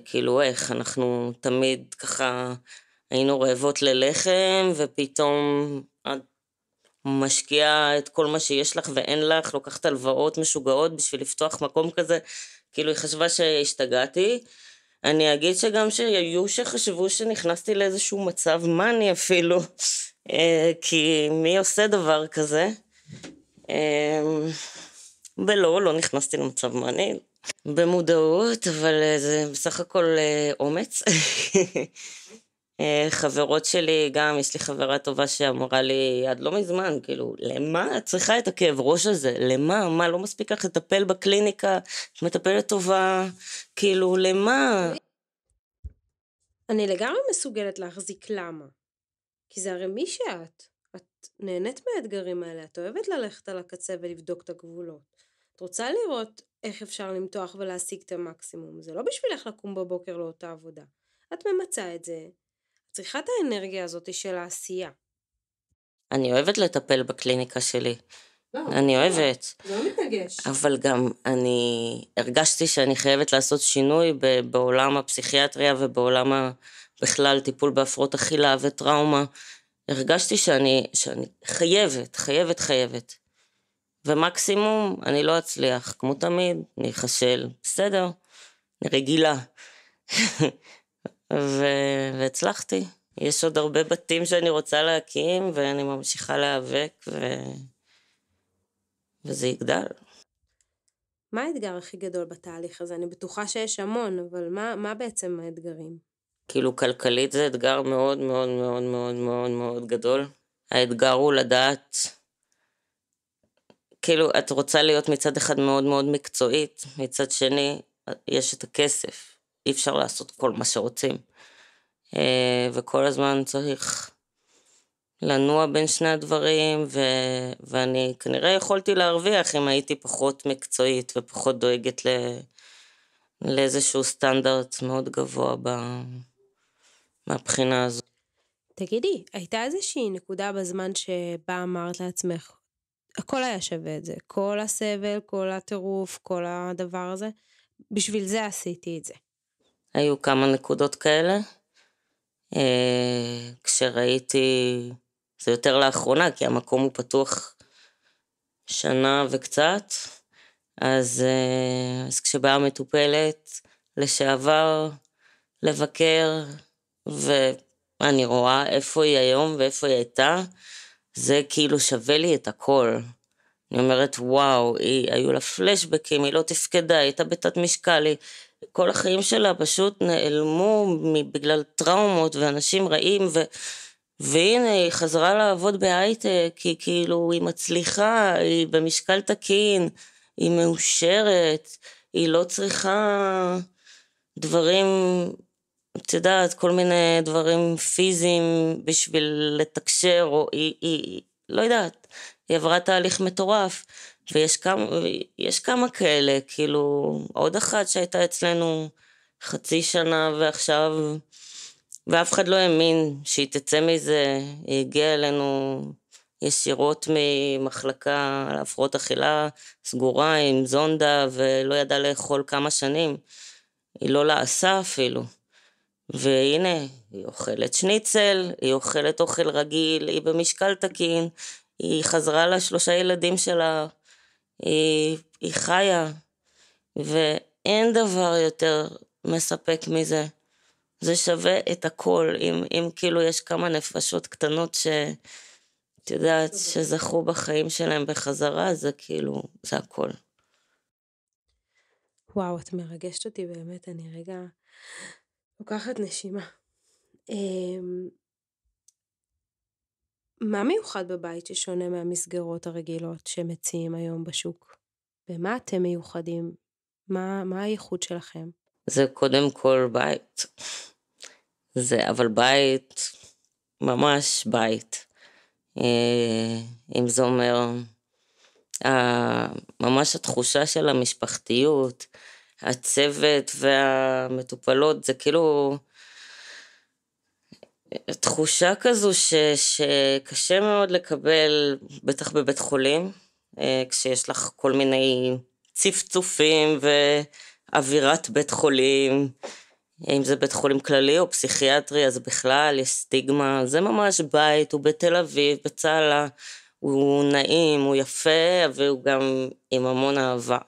Speaker 2: כאילו איך, אנחנו תמיד ככה היינו רעבות ללחם, ופתאום את משקיעה את כל מה שיש לך ואין לך, לוקחת הלוואות משוגעות בשביל לפתוח מקום כזה, כאילו היא חשבה שהשתגעתי. אני אגיד שגם שהיו שחשבו שנכנסתי לאיזשהו מצב מני אפילו, כי מי עושה דבר כזה? לא נכנסתי למצב מני, במודעות, אבל זה בסך הכל אומץ. חברות שלי, גם יש לי חברה טובה שאמרה לי עד לא מזמן, כאילו, למה את צריכה את הכאב ראש הזה? למה? מה, לא מספיק לך לטפל בקליניקה? את מטפלת טובה? כאילו, למה?
Speaker 1: אני לגמרי מסוגלת להחזיק למה. כי זה הרי מי שאת. את נהנית מהאתגרים האלה, את אוהבת ללכת על הקצה ולבדוק את הגבולות. את רוצה לראות איך אפשר למתוח ולהשיג את המקסימום. זה לא בשבילך לקום בבוקר לאותה עבודה. את ממצה את זה. את צריכה את האנרגיה הזאת של העשייה.
Speaker 2: אני אוהבת לטפל בקליניקה שלי. אני אוהבת.
Speaker 1: זה לא מתנגש.
Speaker 2: אבל גם אני הרגשתי שאני חייבת לעשות שינוי בעולם הפסיכיאטריה ובעולם בכלל טיפול בהפרעות אכילה וטראומה. הרגשתי שאני חייבת. ומקסימום אני לא אצליח, כמו תמיד, אני אחשל, בסדר, אני רגילה. והצלחתי. יש עוד הרבה בתים שאני רוצה להקים, ואני ממשיכה להיאבק, וזה יגדל.
Speaker 1: מה האתגר הכי גדול בתהליך הזה? אני בטוחה שיש המון, אבל מה בעצם האתגרים?
Speaker 2: כאילו כלכלית זה אתגר מאוד מאוד מאוד מאוד מאוד מאוד גדול. האתגר הוא לדעת, כאילו את רוצה להיות מצד אחד מאוד מאוד מקצועית, מצד שני יש את הכסף, אי אפשר לעשות כל מה שרוצים. וכל הזמן צריך לנוע בין שני הדברים, ואני כנראה יכולתי להרוויח אם הייתי פחות מקצועית ופחות דואגת לאיזשהו סטנדרט מאוד גבוה מהבחינה הזו.
Speaker 1: תגידי, הייתה איזושהי נקודה בזמן שבה אמרת לעצמך, הכל היה שווה את זה, כל הסבל, כל הטירוף, כל הדבר הזה, בשביל זה עשיתי את זה.
Speaker 2: היו כמה נקודות כאלה, כשראיתי, זה יותר לאחרונה, כי המקום הוא פתוח שנה וקצת, אז כשבאה מטופלת לשעבר לבקר, ואני רואה איפה היא היום ואיפה היא הייתה, זה כאילו שווה לי את הכל. אני אומרת, וואו, היו לה פלשבקים, היא לא תפקדה, היא הייתה בתת משקל, כל החיים שלה פשוט נעלמו בגלל טראומות ואנשים רעים, והנה היא חזרה לעבוד בהייטק, היא כאילו, היא מצליחה, היא במשקל תקין, היא מאושרת, היא לא צריכה דברים, את יודעת, כל מיני דברים פיזיים בשביל לתקשר, או היא לא יודעת, היא עברה תהליך מטורף, ויש כמה כאלה, כאילו, עוד אחת שהייתה אצלנו חצי שנה ועכשיו, ואף אחד לא האמין שהיא תצא מזה, היא הגיעה אלינו ישירות ממחלקה על הפרעות אכילה סגורה עם זונדה, ולא ידעה לאכול כמה שנים, היא לא לעשה אפילו. והנה, היא אוכלת שניצל, היא אוכלת אוכל רגיל, היא במשקל תקין, היא חזרה ל3 ילדים שלה, היא חיה, ואין דבר יותר מספק מזה. זה שווה את הכל, אם כאילו יש כמה נפשות קטנות את יודעת, שזכו בחיים שלהם בחזרה, זה כאילו, זה הכל.
Speaker 1: וואו, את מרגשת אותי באמת, אני רגע לוקחת נשימה. מה מיוחד בבית ששונה מהמסגרות הרגילות שמציעים היום בשוק? במה אתם מיוחדים? מה הייחוד שלכם?
Speaker 2: זה קודם כל בית. אבל בית, ממש בית. אם זה אומר, ממש התחושה של המשפחתיות, הצוות והמטופלות, זה כאילו תחושה כזו שקשה מאוד לקבל, בטח בבית חולים, כשיש לך כל מיני צפצופים ואווירת בית חולים, אם זה בית חולים כללי או פסיכיאטרי, אז בכלל יש סטיגמה, זה ממש בית, הוא בתל אביב, בצהלה, הוא נעים, הוא יפה, והוא גם עם המון אהבה,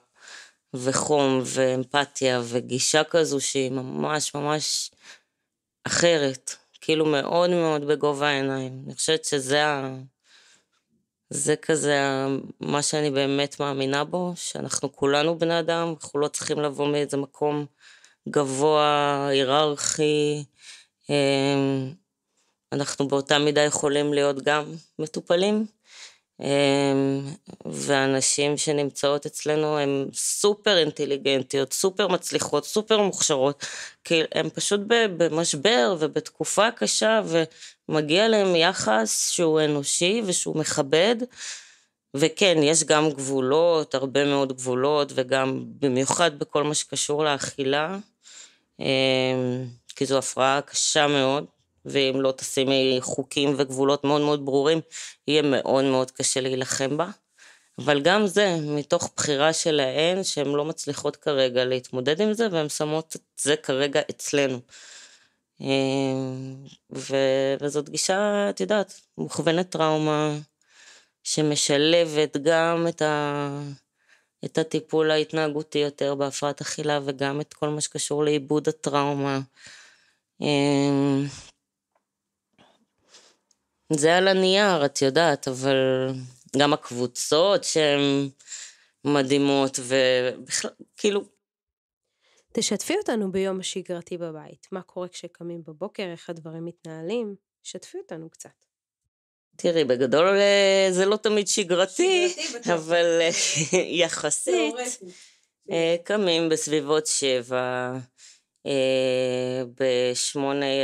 Speaker 2: וחום, ואמפתיה, וגישה כזו שהיא ממש ממש אחרת, כאילו מאוד מאוד בגובה העיניים. אני חושבת זה כזה מה שאני באמת מאמינה בו, שאנחנו כולנו בני אדם, אנחנו לא צריכים לבוא מאיזה מקום גבוה, היררכי, אנחנו באותה מידה יכולים להיות גם מטופלים, והנשים שנמצאות אצלנו הן סופר אינטליגנטיות, סופר מצליחות, סופר מוכשרות, כי הן פשוט במשבר ובתקופה קשה, ומגיע להם יחס שהוא אנושי ושהוא מכבד, וכן, יש גם גבולות, הרבה מאוד גבולות, וגם במיוחד בכל מה שקשור לאכילה, כי זו הפרעה קשה מאוד, ואם לא תשימי חוקים וגבולות מאוד מאוד ברורים, יהיה מאוד מאוד קשה להילחם בה. אבל גם זה, מתוך בחירה שלהן, שהן לא מצליחות כרגע להתמודד עם זה, והן שמות את זה כרגע אצלנו. וזאת גישה, את יודעת, מוכוונת טראומה, שמשלבת גם את הטיפול ההתנהגותי יותר בהפרעת אכילה, וגם את כל מה שקשור לאיבוד הטראומה. זה על הנייר, את יודעת, אבל גם הקבוצות שהן מדהימות, ובכלל, כאילו...
Speaker 1: תשתפי אותנו ביום השגרתי בבית. מה קורה כשקמים בבוקר, איך הדברים מתנהלים? שתפי אותנו קצת.
Speaker 2: תראי, בגדול זה לא תמיד שגרתי, אבל יחסית. קמים בסביבות 7, ב8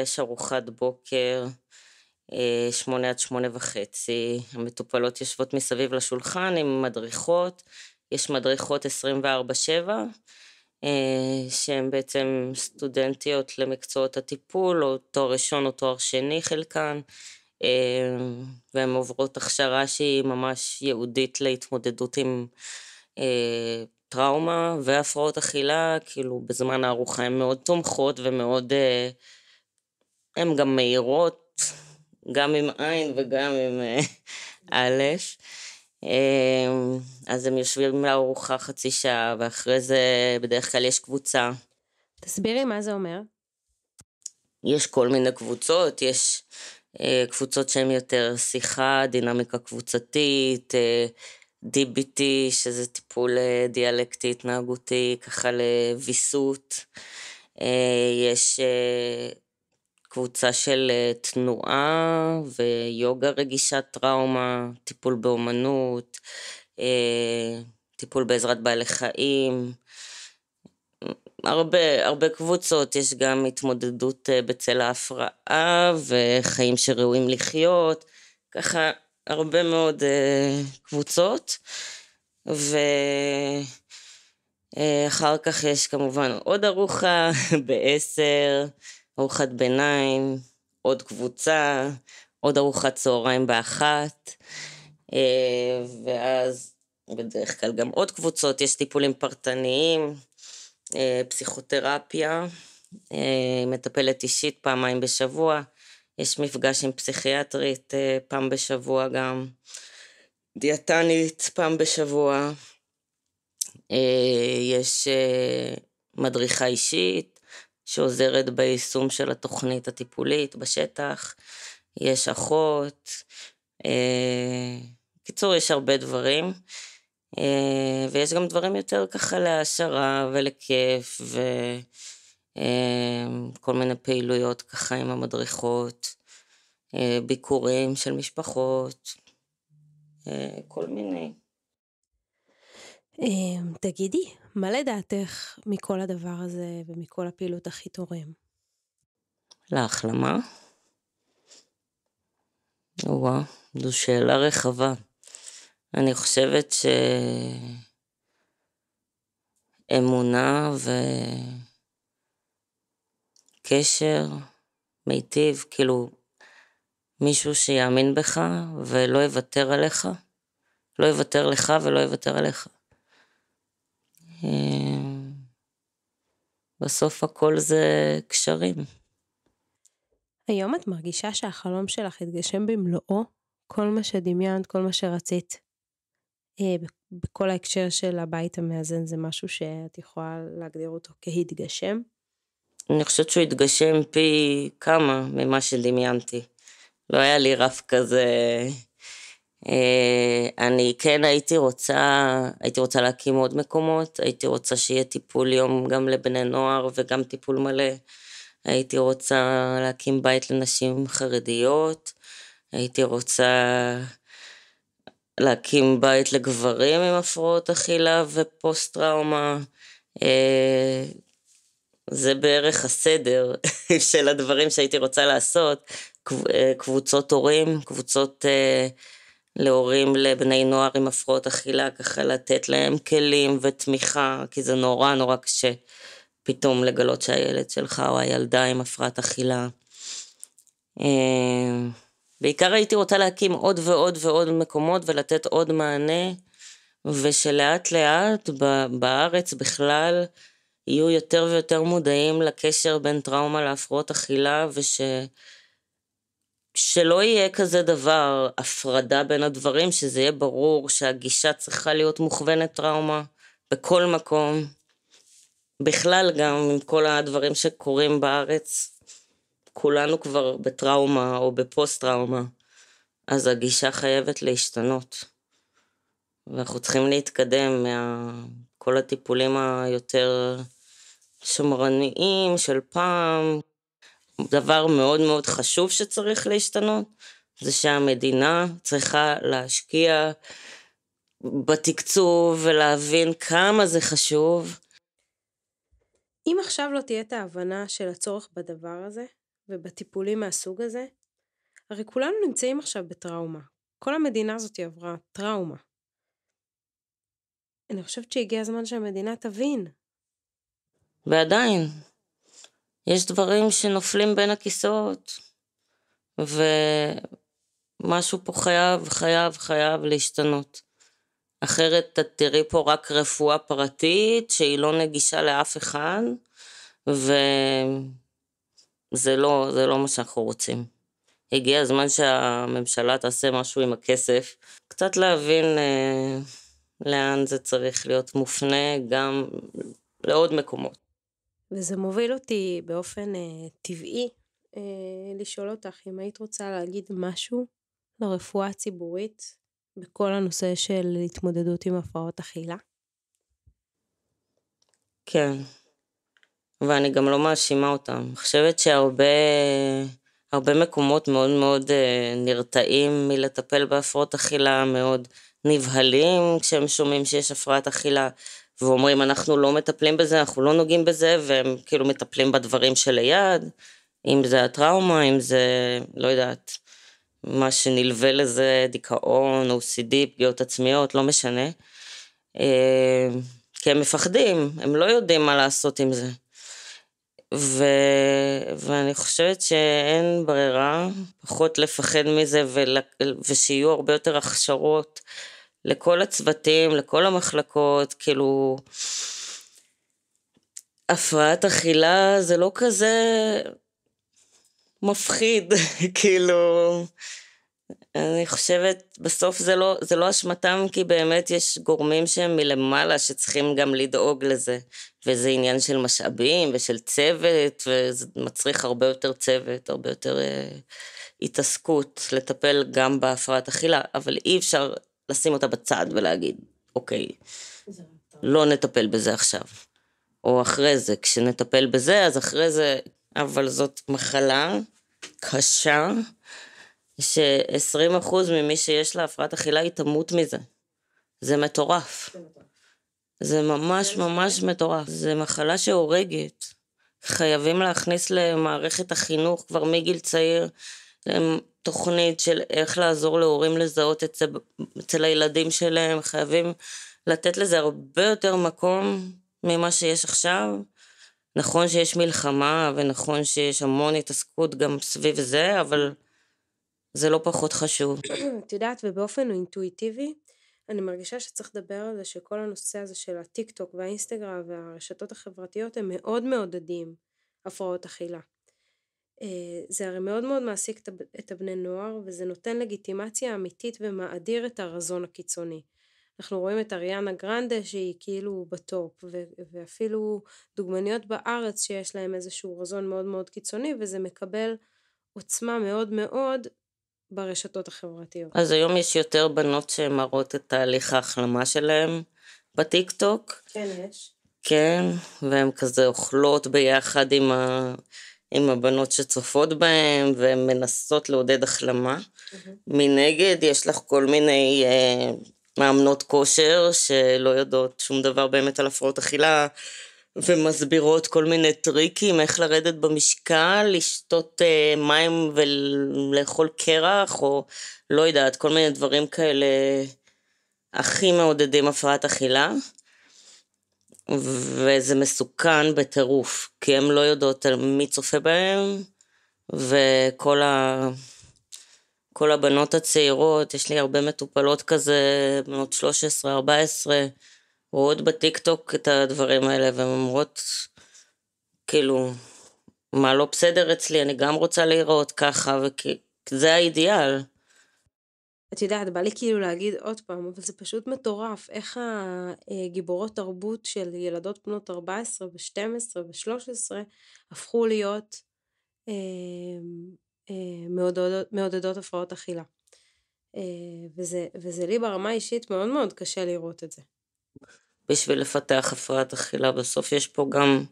Speaker 2: יש ארוחת בוקר, 8 עד 8:30, המטופלות יושבות מסביב לשולחן עם מדריכות, יש מדריכות 24/7, שהן בעצם סטודנטיות למקצועות הטיפול, או תואר ראשון או תואר שני חלקן, והן עוברות הכשרה שהיא ממש ייעודית להתמודדות עם טראומה והפרעות אכילה, כאילו בזמן הארוחה הן מאוד תומכות ומאוד, הן גם מהירות, גם עם עין וגם עם א', אז הם יושבים לארוחה חצי שעה, ואחרי זה בדרך כלל יש קבוצה.
Speaker 1: תסבירי מה זה אומר.
Speaker 2: יש כל מיני קבוצות, יש קבוצות שהן יותר שיחה, דינמיקה קבוצתית, DBT, שזה טיפול דיאלקטי התנהגותי, ככה לוויסות. יש קבוצה של תנועה ויוגה רגישת טראומה, טיפול באומנות, טיפול בעזרת בעלי חיים, הרבה קבוצות, יש גם התמודדות בצל ההפרעה וחיים שראויים לחיות, ככה הרבה מאוד קבוצות, ואחר כך יש כמובן עוד ארוחה ב10, ארוחת ביניים, עוד קבוצה, עוד ארוחת צהריים ב1, ואז בדרך כלל גם עוד קבוצות, יש טיפולים פרטניים, פסיכותרפיה, מטפלת אישית פעמיים בשבוע, יש מפגש עם פסיכיאטרית פעם בשבוע גם, דיאטנית פעם בשבוע, יש מדריכה אישית שעוזרת ביישום של התוכנית הטיפולית בשטח, יש אחות, קיצור יש הרבה דברים, ויש גם דברים יותר ככה להעשרה ולכיף, וכל מיני פעילויות ככה עם המדריכות, ביקורים של משפחות, כל מיני.
Speaker 1: תגידי, מה לדעתך מכל הדבר הזה ומכל הפעילות הכי תורם?
Speaker 2: להחלמה? וואו, זו שאלה רחבה. אני חושבת שאמונה וקשר מיטיב, כאילו מישהו שיאמין בך ולא יוותר עליך, לא יוותר לך ולא יוותר עליך. בסוף הכל זה קשרים.
Speaker 1: היום את מרגישה שהחלום שלך התגשם במלואו? כל מה שדמיינת, כל מה שרצית, בכל ההקשר של הבית המאזן, זה משהו שאת יכולה להגדיר אותו כהתגשם?
Speaker 2: אני חושבת שהוא התגשם פי כמה ממה שדמיינתי. לא היה לי רף כזה. אני כן הייתי רוצה להקים עוד מקומות, הייתי רוצה שיהיה טיפול יום גם לבני נוער וגם טיפול מלא. הייתי רוצה להקים בית לנשים חרדיות, הייתי רוצה להקים בית לגברים עם הפרעות אכילה ופוסט טראומה. זה בערך הסדר של הדברים שהייתי רוצה לעשות. קבוצות הורים, קבוצות להורים לבני נוער עם הפרעות אכילה, ככה לתת להם כלים ותמיכה, כי זה נורא נורא קשה פתאום לגלות שהילד שלך או הילדה עם הפרעת אכילה. בעיקר הייתי רוצה להקים עוד ועוד ועוד מקומות ולתת עוד מענה, ושלאט לאט בארץ בכלל יהיו יותר ויותר מודעים לקשר בין טראומה להפרעות אכילה, שלא יהיה כזה דבר, הפרדה בין הדברים, שזה יהיה ברור שהגישה צריכה להיות מוכוונת טראומה בכל מקום, בכלל גם עם כל הדברים שקורים בארץ, כולנו כבר בטראומה או בפוסט טראומה, אז הגישה חייבת להשתנות, ואנחנו צריכים להתקדם כל הטיפולים היותר שמרניים של פעם. דבר מאוד מאוד חשוב שצריך להשתנות, זה שהמדינה צריכה להשקיע בתקצוב ולהבין כמה זה חשוב.
Speaker 1: אם עכשיו לא תהיה את ההבנה של הצורך בדבר הזה, ובטיפולים מהסוג הזה, הרי כולנו נמצאים עכשיו בטראומה. כל המדינה הזאת עברה טראומה. אני חושבת שהגיע הזמן שהמדינה תבין.
Speaker 2: ועדיין, יש דברים שנופלים בין הכיסאות, ומשהו פה חייב להשתנות. אחרת תראי פה רק רפואה פרטית, שהיא לא נגישה לאף אחד, וזה לא מה שאנחנו רוצים. הגיע הזמן שהממשלה תעשה משהו עם הכסף, קצת להבין לאן זה צריך להיות מופנה גם לעוד מקומות.
Speaker 1: וזה מוביל אותי באופן טבעי לשאול אותך אם היית רוצה להגיד משהו לרפואה הציבורית בכל הנושא של התמודדות עם הפרעות אכילה.
Speaker 2: כן, ואני גם לא מאשימה אותם. אני חושבת שהרבה מקומות מאוד מאוד נרתעים מלטפל בהפרעות אכילה, מאוד נבהלים כשהם שומעים שיש הפרעת אכילה, ואומרים אנחנו לא מטפלים בזה, אנחנו לא נוגעים בזה, והם כאילו מטפלים בדברים שליד, אם זה הטראומה, אם זה, לא יודעת, מה שנלווה לזה, דיכאון, OCD, פגיעות עצמיות, לא משנה. כי הם מפחדים, הם לא יודעים מה לעשות עם זה. ואני חושבת שאין ברירה, פחות לפחד מזה, ושיהיו הרבה יותר הכשרות לכל הצוותים, לכל המחלקות, כאילו, הפרעת אכילה זה לא כזה מפחיד, כאילו, אני חושבת, בסוף זה לא אשמתם, כי באמת יש גורמים שהם מלמעלה, שצריכים גם לדאוג לזה, וזה עניין של משאבים ושל צוות, וזה מצריך הרבה יותר צוות, הרבה יותר התעסקות, לטפל גם בהפרעת אכילה, אבל אי אפשר לשים אותה בצד ולהגיד, אוקיי, לא נטפל בזה עכשיו, או אחרי זה, כשנטפל בזה, אז אחרי זה, אבל זאת מחלה קשה, ש20% ממי שיש לה הפרעת אכילה היא תמות מזה. זה מטורף. זה ממש ממש מטורף. זה מחלה שהורגת. חייבים להכניס למערכת החינוך כבר מגיל צעיר, תוכנית של איך לעזור להורים לזהות אצל הילדים שלהם, חייבים לתת לזה הרבה יותר מקום ממה שיש עכשיו. נכון שיש מלחמה, ונכון שיש המון התעסקות גם סביב זה, אבל זה לא פחות חשוב.
Speaker 1: את יודעת, ובאופן אינטואיטיבי, אני מרגישה שצריך לדבר על זה שכל הנושא הזה של הטיק טוק והאינסטגרם והרשתות החברתיות הם מאוד מעודדים הפרעות אכילה. זה הרי מאוד מאוד מעסיק את הבני נוער, וזה נותן לגיטימציה אמיתית ומאדיר את הרזון הקיצוני. אנחנו רואים את אריאנה גרנדה שהיא כאילו בטופ, ואפילו דוגמניות בארץ שיש להם איזשהו רזון מאוד מאוד קיצוני, וזה מקבל עוצמה מאוד מאוד ברשתות החברתיות.
Speaker 2: אז היום יש יותר בנות שמראות את תהליך ההחלמה שלהם בטיק טוק.
Speaker 1: כן, יש.
Speaker 2: כן, והן כזה אוכלות ביחד עם הבנות שצופות בהם, ומנסות לעודד החלמה. מנגד, יש לך כל מיני מאמנות כושר, שלא יודעות שום דבר באמת על הפרעות אכילה, ומסבירות כל מיני טריקים, איך לרדת במשקל, לשתות מים ולאכול קרח, או לא יודעת, כל מיני דברים כאלה הכי מעודדים הפרעת אכילה, וזה מסוכן בטירוף, כי הם לא יודעות על מי צופה בהם, וכל כל הבנות הצעירות, יש לי הרבה מטופלות כזה, בנות 13, 14, רואות בטיקטוק את הדברים האלה, והן אומרות, כאילו, מה לא בסדר אצלי, אני גם רוצה להיראות ככה, וזה האידיאל.
Speaker 1: את יודעת, בא לי כאילו להגיד עוד פעם, אבל זה פשוט מטורף, איך הגיבורות תרבות של ילדות בנות 14 ו-12 ו-13 הפכו להיות מעודדות הפרעות אכילה. וזה לי ברמה אישית מאוד מאוד קשה לראות את זה.
Speaker 2: בשביל לפתח הפרעת אכילה, בסוף יש פה גם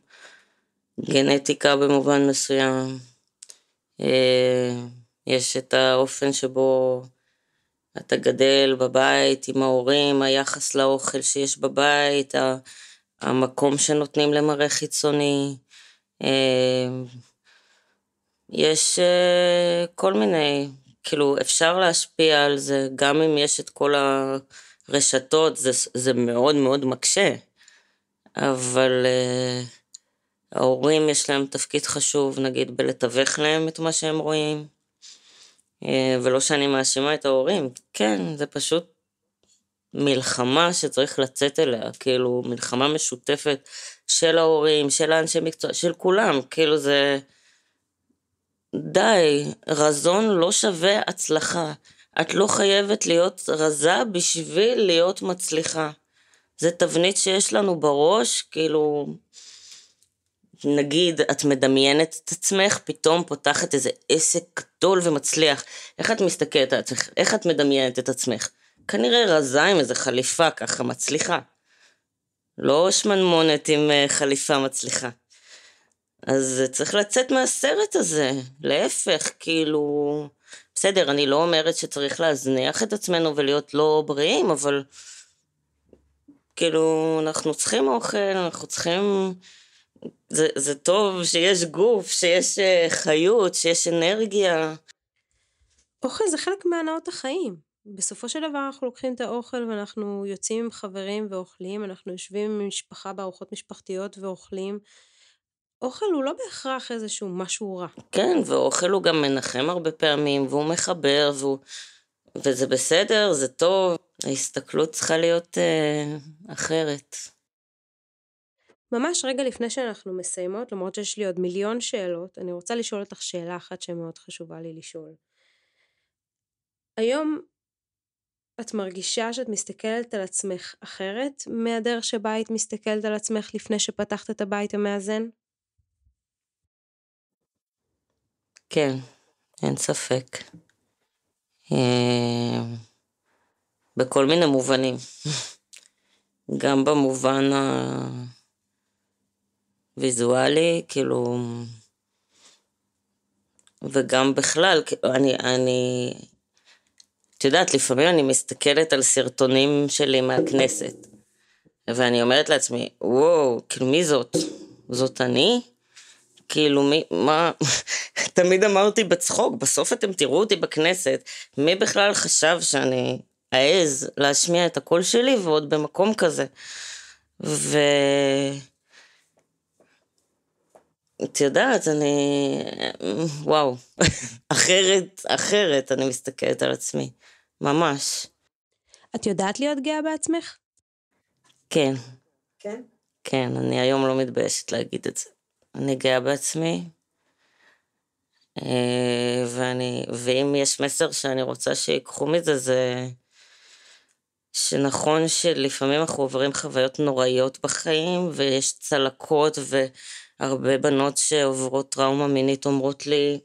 Speaker 2: גנטיקה במובן מסוים, יש את האופן שבו אתה גדל בבית עם ההורים, היחס לאוכל שיש בבית, המקום שנותנים למראה חיצוני, יש כל מיני, כאילו אפשר להשפיע על זה, גם אם יש את כל הרשתות, זה מאוד מאוד מקשה, אבל ההורים יש להם תפקיד חשוב, נגיד בלתווך להם את מה שהם רואים, ולא שאני מאשימה את ההורים, כן, זה פשוט מלחמה שצריך לצאת אליה, כאילו מלחמה משותפת של ההורים, של האנשי מקצוע, של כולם, כאילו זה, די, רזון לא שווה הצלחה, את לא חייבת להיות רזה בשביל להיות מצליחה, זה תבנית שיש לנו בראש, כאילו, נגיד, את מדמיינת את עצמך, פתאום פותחת איזה עסק גדול ומצליח. איך את מסתכלת על עצמך? איך את מדמיינת את עצמך? כנראה רזה עם איזה חליפה ככה מצליחה. לא שמנמונת עם חליפה מצליחה. אז צריך לצאת מהסרט הזה. להפך, כאילו, בסדר, אני לא אומרת שצריך להזניח את עצמנו ולהיות לא בריאים, אבל כאילו, אנחנו צריכים אוכל, אנחנו צריכים, זה טוב שיש גוף, שיש חיות, שיש אנרגיה.
Speaker 1: אוכל זה חלק מהנאות החיים. בסופו של דבר אנחנו לוקחים את האוכל ואנחנו יוצאים עם חברים ואוכלים, אנחנו יושבים עם משפחה בארוחות משפחתיות ואוכלים. אוכל הוא לא בהכרח איזשהו משהו רע.
Speaker 2: כן, ואוכל הוא גם מנחם הרבה פעמים, והוא מחבר, וזה בסדר, זה טוב. ההסתכלות צריכה להיות אחרת.
Speaker 1: ממש רגע לפני שאנחנו מסיימות, למרות שיש לי עוד מיליון שאלות, אני רוצה לשאול אותך שאלה אחת שמאוד חשובה לי לשאול. היום את מרגישה שאת מסתכלת על עצמך אחרת מהדרך שבה היית מסתכלת על עצמך לפני שפתחת את הבית המאזן?
Speaker 2: כן, אין ספק. בכל מיני מובנים. גם במובן הוויזואלי, כאילו, וגם בכלל, את יודעת, לפעמים אני מסתכלת על סרטונים שלי מהכנסת, ואני אומרת לעצמי, וואו, כאילו מי זאת? זאת אני? כאילו מה, תמיד אמרתי בצחוק, בסוף אתם תראו אותי בכנסת, מי בכלל חשב שאני אעז להשמיע את הקול שלי, ועוד במקום כזה, את יודעת, וואו, אחרת אני מסתכלת על עצמי, ממש.
Speaker 1: את יודעת להיות גאה בעצמך?
Speaker 2: כן.
Speaker 1: כן?
Speaker 2: כן, אני היום לא מתביישת להגיד את זה. אני גאה בעצמי, ואם יש מסר שאני רוצה שיקחו מזה, זה שנכון שלפעמים אנחנו עוברים חוויות נוראיות בחיים, ויש צלקות, והרבה בנות שעוברות טראומה מינית אומרות לי,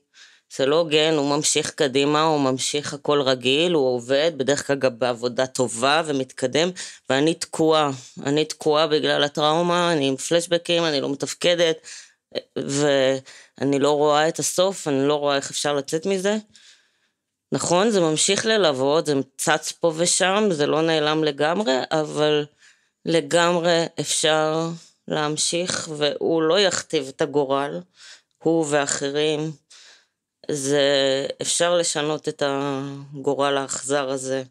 Speaker 2: זה לא הוגן, הוא ממשיך קדימה, הוא ממשיך הכל רגיל, הוא עובד, בדרך כלל גם בעבודה טובה ומתקדם, ואני תקועה בגלל הטראומה, אני עם פלשבקים, אני לא מתפקדת, ואני לא רואה את הסוף, אני לא רואה איך אפשר לצאת מזה. נכון, זה ממשיך ללוות, זה צץ פה ושם, זה לא נעלם לגמרי, אבל לגמרי אפשר להמשיך, והוא לא יכתיב את הגורל, הוא ואחרים, זה אפשר לשנות את הגורל האכזר הזה,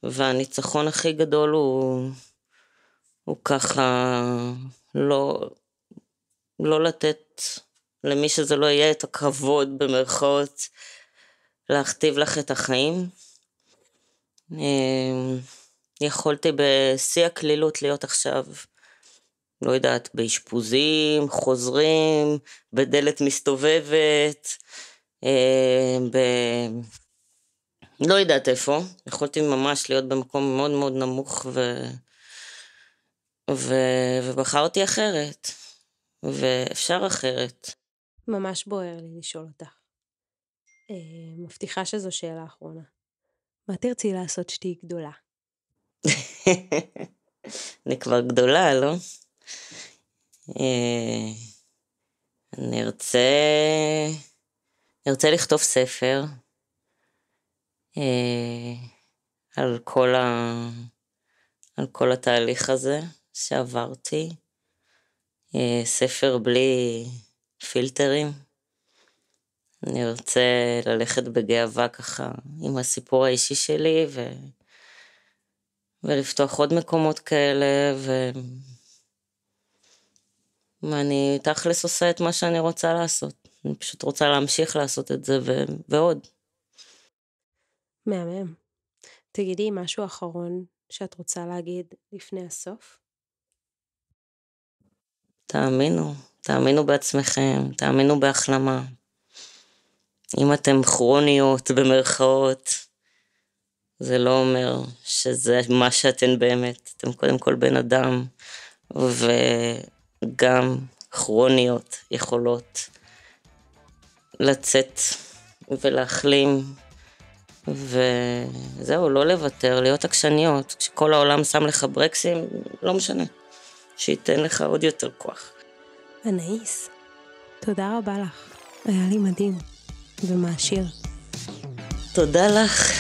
Speaker 2: והניצחון הכי גדול הוא ככה לא לתת למי שזה לא יהיה את הכבוד במרכאות, להכתיב לך את החיים. יכולתי בשיא הכלילות להיות עכשיו, לא יודעת, באשפוזים, חוזרים, בדלת מסתובבת, לא יודעת איפה, יכולתי ממש להיות במקום מאוד מאוד נמוך, ובחרתי אחרת, ואפשר אחרת.
Speaker 1: ממש בוער לי לשאול אותך. מבטיחה שזו שאלה אחרונה. מה תרצי לעשות שתהיי גדולה?
Speaker 2: אני כבר גדולה, לא? אני ארצה לכתוב ספר על כל התהליך הזה שעברתי, ספר בלי פילטרים. אני רוצה ללכת בגאווה ככה עם הסיפור האישי שלי ולפתוח עוד מקומות כאלה, ואני תכלס עושה את מה שאני רוצה לעשות. אני פשוט רוצה להמשיך לעשות את זה ועוד.
Speaker 1: מהמם. תגידי משהו אחרון שאת רוצה להגיד לפני הסוף?
Speaker 2: תאמינו בעצמכם, תאמינו בהחלמה. אם אתם כרוניות במרכאות, זה לא אומר שזה מה שאתן באמת. אתם קודם כל בן אדם, וגם כרוניות יכולות לצאת ולהחלים, וזהו, לא לוותר, להיות עקשניות. כשכל העולם שם לך ברקסים, לא משנה, שייתן לך עוד יותר כוח.
Speaker 1: אנאיס, תודה רבה לך, היה לי מדהים ומעשיר.
Speaker 2: תודה לך.